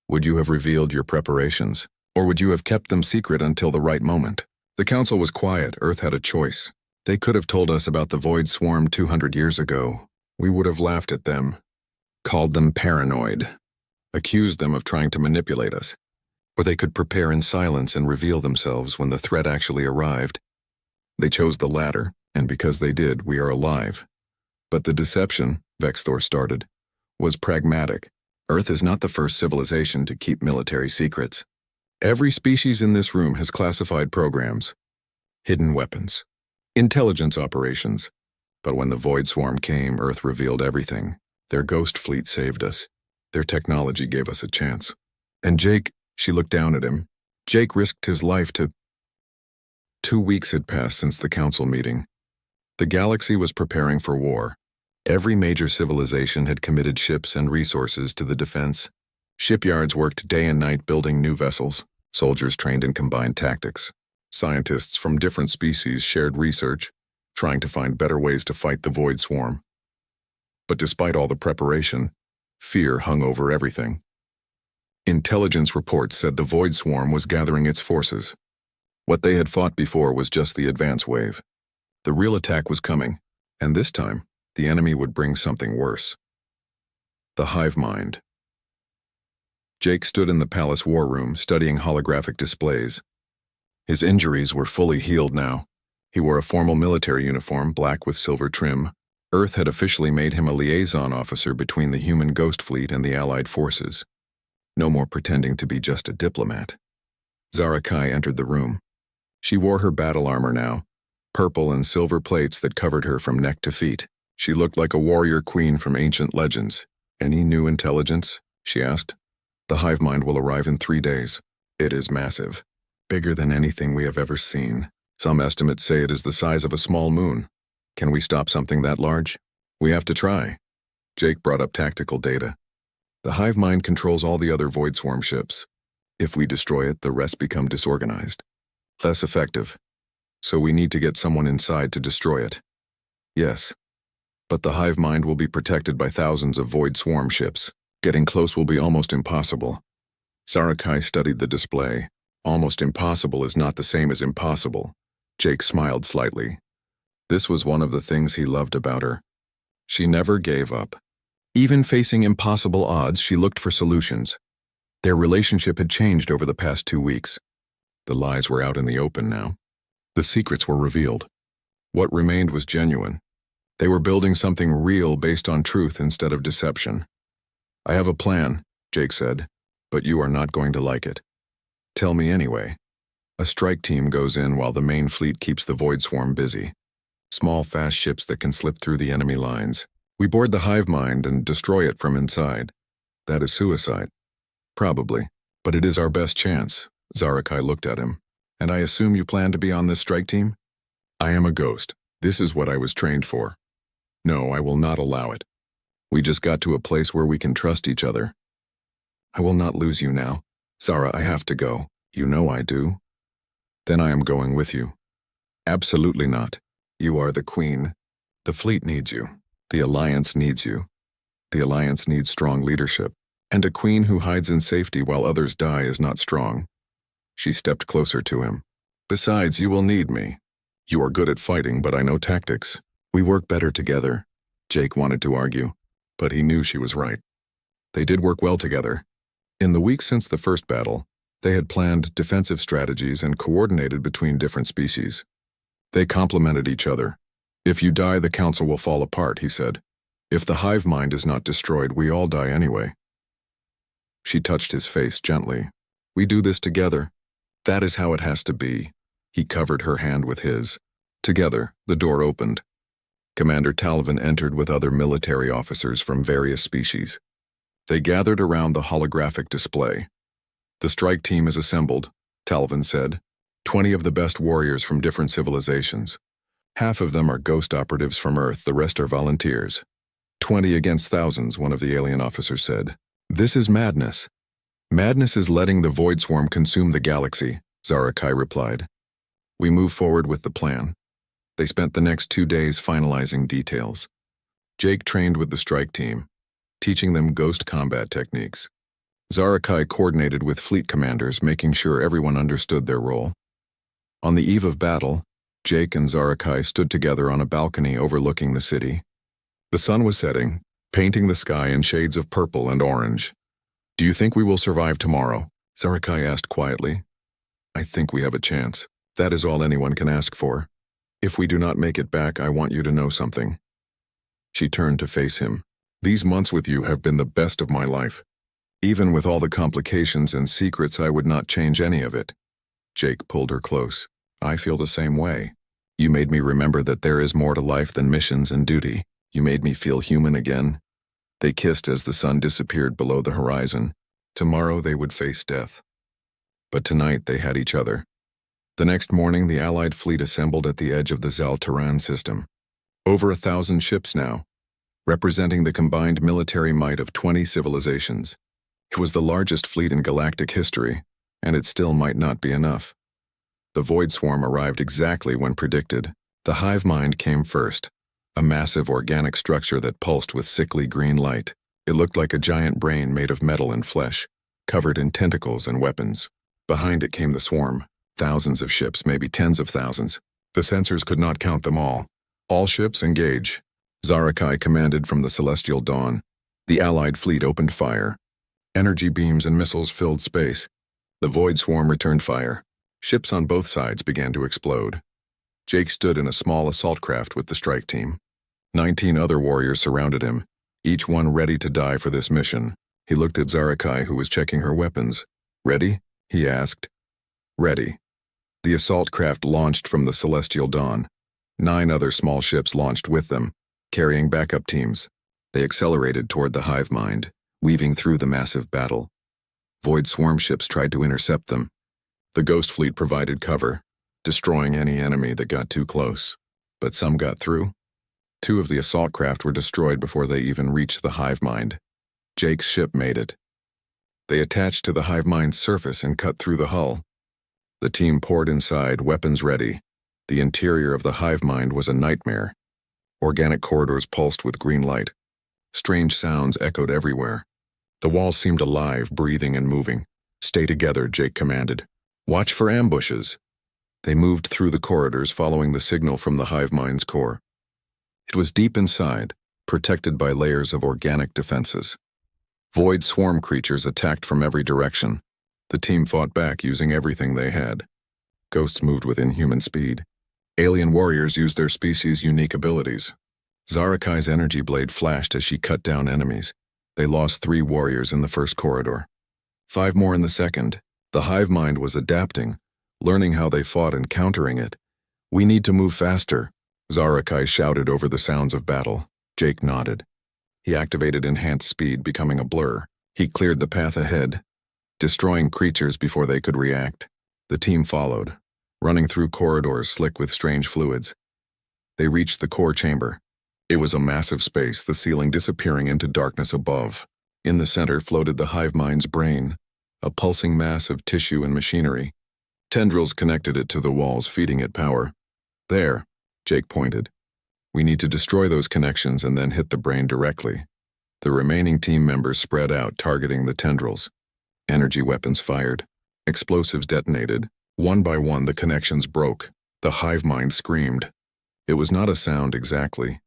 would you have revealed your preparations, or would you have kept them secret until the right moment? The council was quiet. Earth had a choice. They could have told us about the Void Swarm 200 years ago. We would have laughed at them, called them paranoid, accused them of trying to manipulate us. Or they could prepare in silence and reveal themselves when the threat actually arrived. They chose the latter, and because they did, we are alive. But the deception, Vexthor started, was pragmatic. Earth is not the first civilization to keep military secrets. Every species in this room has classified programs, hidden weapons, intelligence operations. But when the Void Swarm came, Earth revealed everything. Their ghost fleet saved us. Their technology gave us a chance. And Jake, she looked down at him. Jake risked his life to 2 weeks had passed since the council meeting. The galaxy was preparing for war. Every major civilization had committed ships and resources to the defense. Shipyards worked day and night building new vessels. Soldiers trained in combined tactics. Scientists from different species shared research, trying to find better ways to fight the Void Swarm. But despite all the preparation, fear hung over everything. Intelligence reports said the Void Swarm was gathering its forces. What they had fought before was just the advance wave. The real attack was coming, and this time, the enemy would bring something worse. The hive mind. Jake stood in the palace war room studying holographic displays. His injuries were fully healed now. He wore a formal military uniform, black with silver trim. Earth had officially made him a liaison officer between the human ghost fleet and the Allied forces. No more pretending to be just a diplomat. Zara Kai entered the room. She wore her battle armor now, purple and silver plates that covered her from neck to feet. She looked like a warrior queen from ancient legends. "Any new intelligence?" she asked. "The hive mind will arrive in 3 days. It is massive. Bigger than anything we have ever seen. Some estimates say it is the size of a small moon. Can we stop something that large? We have to try." Jake brought up tactical data. "The hive mind controls all the other Void Swarm ships. If we destroy it, the rest become disorganized. Less effective. So we need to get someone inside to destroy it." "Yes. But the hive mind will be protected by thousands of Void Swarm ships. Getting close will be almost impossible." Zara Kai studied the display. Almost impossible is not the same as impossible. Jake smiled slightly. This was one of the things he loved about her. She never gave up. Even facing impossible odds, she looked for solutions. Their relationship had changed over the past 2 weeks. The lies were out in the open now. The secrets were revealed. What remained was genuine. They were building something real based on truth instead of deception. "I have a plan," Jake said, "but you are not going to like it." "Tell me anyway." A strike team goes in while the main fleet keeps the Void Swarm busy. Small, fast ships that can slip through the enemy lines. We board the hive mind and destroy it from inside. That is suicide. Probably. But it is our best chance. Zara Kai looked at him. "And I assume you plan to be on this strike team?" "I am a ghost. This is what I was trained for. No, I will not allow it. We just got to a place where we can trust each other." "I will not lose you now. Zara, I have to go." "You know I do." "Then I am going with you." "Absolutely not. You are the queen. The fleet needs you. The Alliance needs you. The Alliance needs strong leadership. And a queen who hides in safety while others die is not strong." She stepped closer to him. "Besides, you will need me. You are good at fighting, but I know tactics. We work better together." Jake wanted to argue, but he knew she was right. They did work well together. In the weeks since the first battle, they had planned defensive strategies and coordinated between different species. They complemented each other. "If you die, the council will fall apart," he said. "If the hive mind is not destroyed, we all die anyway." She touched his face gently. "We do this together. That is how it has to be." He covered her hand with his. Together, the door opened. Commander Talvin entered with other military officers from various species. They gathered around the holographic display. "The strike team is assembled," Talvin said. 20 of the best warriors from different civilizations. Half of them are ghost operatives from Earth, the rest are volunteers. 20 against thousands, one of the alien officers said. "This is madness." "Madness is letting the Void Swarm consume the galaxy," Zara Kai replied. "We move forward with the plan." They spent the next 2 days finalizing details. Jake trained with the strike team, teaching them ghost combat techniques. Zara Kai coordinated with fleet commanders, making sure everyone understood their role. On the eve of battle, Jake and Zara Kai stood together on a balcony overlooking the city. The sun was setting, painting the sky in shades of purple and orange. "Do you think we will survive tomorrow?" Zara Kai asked quietly. "I think we have a chance. That is all anyone can ask for. If we do not make it back, I want you to know something." She turned to face him. "These months with you have been the best of my life. Even with all the complications and secrets, I would not change any of it." Jake pulled her close. "I feel the same way. You made me remember that there is more to life than missions and duty. You made me feel human again." They kissed as the sun disappeared below the horizon. Tomorrow they would face death. But tonight they had each other. The next morning, the Allied fleet assembled at the edge of the Zaltaran system. Over 1,000 ships now, representing the combined military might of 20 civilizations. It was the largest fleet in galactic history, and it still might not be enough. The Void Swarm arrived exactly when predicted. The hive mind came first, a massive organic structure that pulsed with sickly green light. It looked like a giant brain made of metal and flesh, covered in tentacles and weapons. Behind it came the swarm, thousands of ships, maybe tens of thousands. The sensors could not count them all. All ships engage. Zarakai commanded from the celestial dawn. The Allied fleet opened fire. Energy beams and missiles filled space. The Void Swarm returned fire. Ships on both sides began to explode. Jake stood in a small assault craft with the strike team. 19 other warriors surrounded him, each one ready to die for this mission. He looked at Zarakai, who was checking her weapons. "Ready?" he asked. "Ready." The assault craft launched from the celestial dawn. 9 other small ships launched with them, carrying backup teams. They accelerated toward the hive mind, weaving through the massive battle. Void Swarm ships tried to intercept them. The Ghost Fleet provided cover, destroying any enemy that got too close. But some got through. 2 of the assault craft were destroyed before they even reached the hive mind. Jake's ship made it. They attached to the hive mind's surface and cut through the hull. The team poured inside, weapons ready. The interior of the hive mind was a nightmare. Organic corridors pulsed with green light. Strange sounds echoed everywhere. The walls seemed alive, breathing and moving. "Stay together," Jake commanded. "Watch for ambushes." They moved through the corridors, following the signal from the hive mind's core. It was deep inside, protected by layers of organic defenses. Void Swarm creatures attacked from every direction. The team fought back using everything they had. Ghosts moved with inhuman speed. Alien warriors used their species' unique abilities. Zarakai's energy blade flashed as she cut down enemies. They lost 3 warriors in the first corridor. 5 more in the second. The hive mind was adapting, learning how they fought and countering it. "We need to move faster," Zarakai shouted over the sounds of battle. Jake nodded. He activated enhanced speed, becoming a blur. He cleared the path ahead, destroying creatures before they could react. The team followed, running through corridors slick with strange fluids. They reached the core chamber. It was a massive space, the ceiling disappearing into darkness above. In the center floated the hive mind's brain, a pulsing mass of tissue and machinery. Tendrils connected it to the walls, feeding it power. "There," Jake pointed. "We need to destroy those connections and then hit the brain directly." The remaining team members spread out, targeting the tendrils. Energy weapons fired. Explosives detonated. One by one, the connections broke. The hive mind screamed. It was not a sound exactly,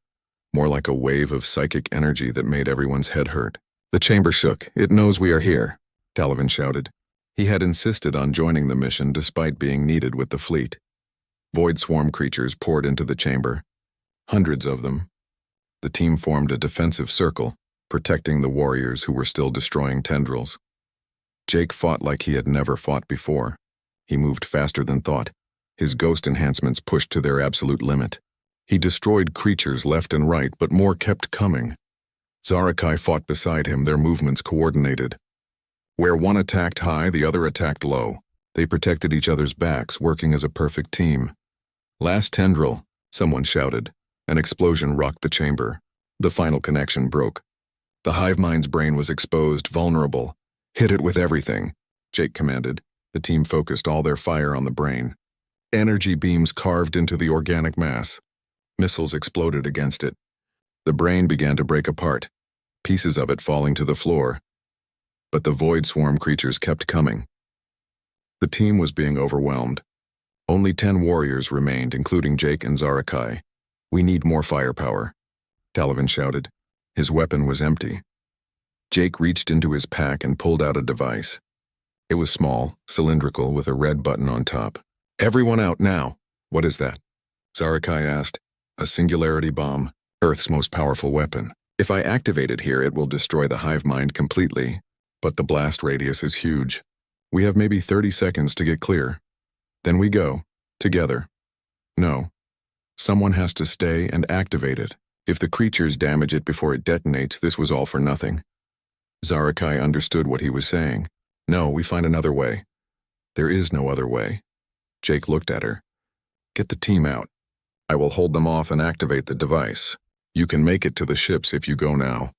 more like a wave of psychic energy that made everyone's head hurt. "The chamber shook. It knows we are here," Talavin shouted. He had insisted on joining the mission despite being needed with the fleet. Void Swarm creatures poured into the chamber. Hundreds of them. The team formed a defensive circle, protecting the warriors who were still destroying tendrils. Jake fought like he had never fought before. He moved faster than thought. His ghost enhancements pushed to their absolute limit. He destroyed creatures left and right, but more kept coming. Zarakai fought beside him, their movements coordinated. Where one attacked high, the other attacked low. They protected each other's backs, working as a perfect team. "Last tendril," someone shouted. An explosion rocked the chamber. The final connection broke. The hive mind's brain was exposed, vulnerable. "Hit it with everything," Jake commanded. The team focused all their fire on the brain. Energy beams carved into the organic mass. Missiles exploded against it. The brain began to break apart, pieces of it falling to the floor. But the Void Swarm creatures kept coming. The team was being overwhelmed. Only 10 warriors remained, including Jake and Zarakai. "We need more firepower," Talavin shouted. His weapon was empty. Jake reached into his pack and pulled out a device. It was small, cylindrical, with a red button on top. "Everyone out now." "What is that?" Zarakai asked. "A singularity bomb, Earth's most powerful weapon. If I activate it here, it will destroy the hive mind completely. But the blast radius is huge. We have maybe 30 seconds to get clear. Then we go, together." "No. Someone has to stay and activate it. If the creatures damage it before it detonates, this was all for nothing." Zarakai understood what he was saying. "No, we find another way." "There is no other way." Jake looked at her. Get the team out. I will hold them off and activate the device. You can make it to the ships if you go now.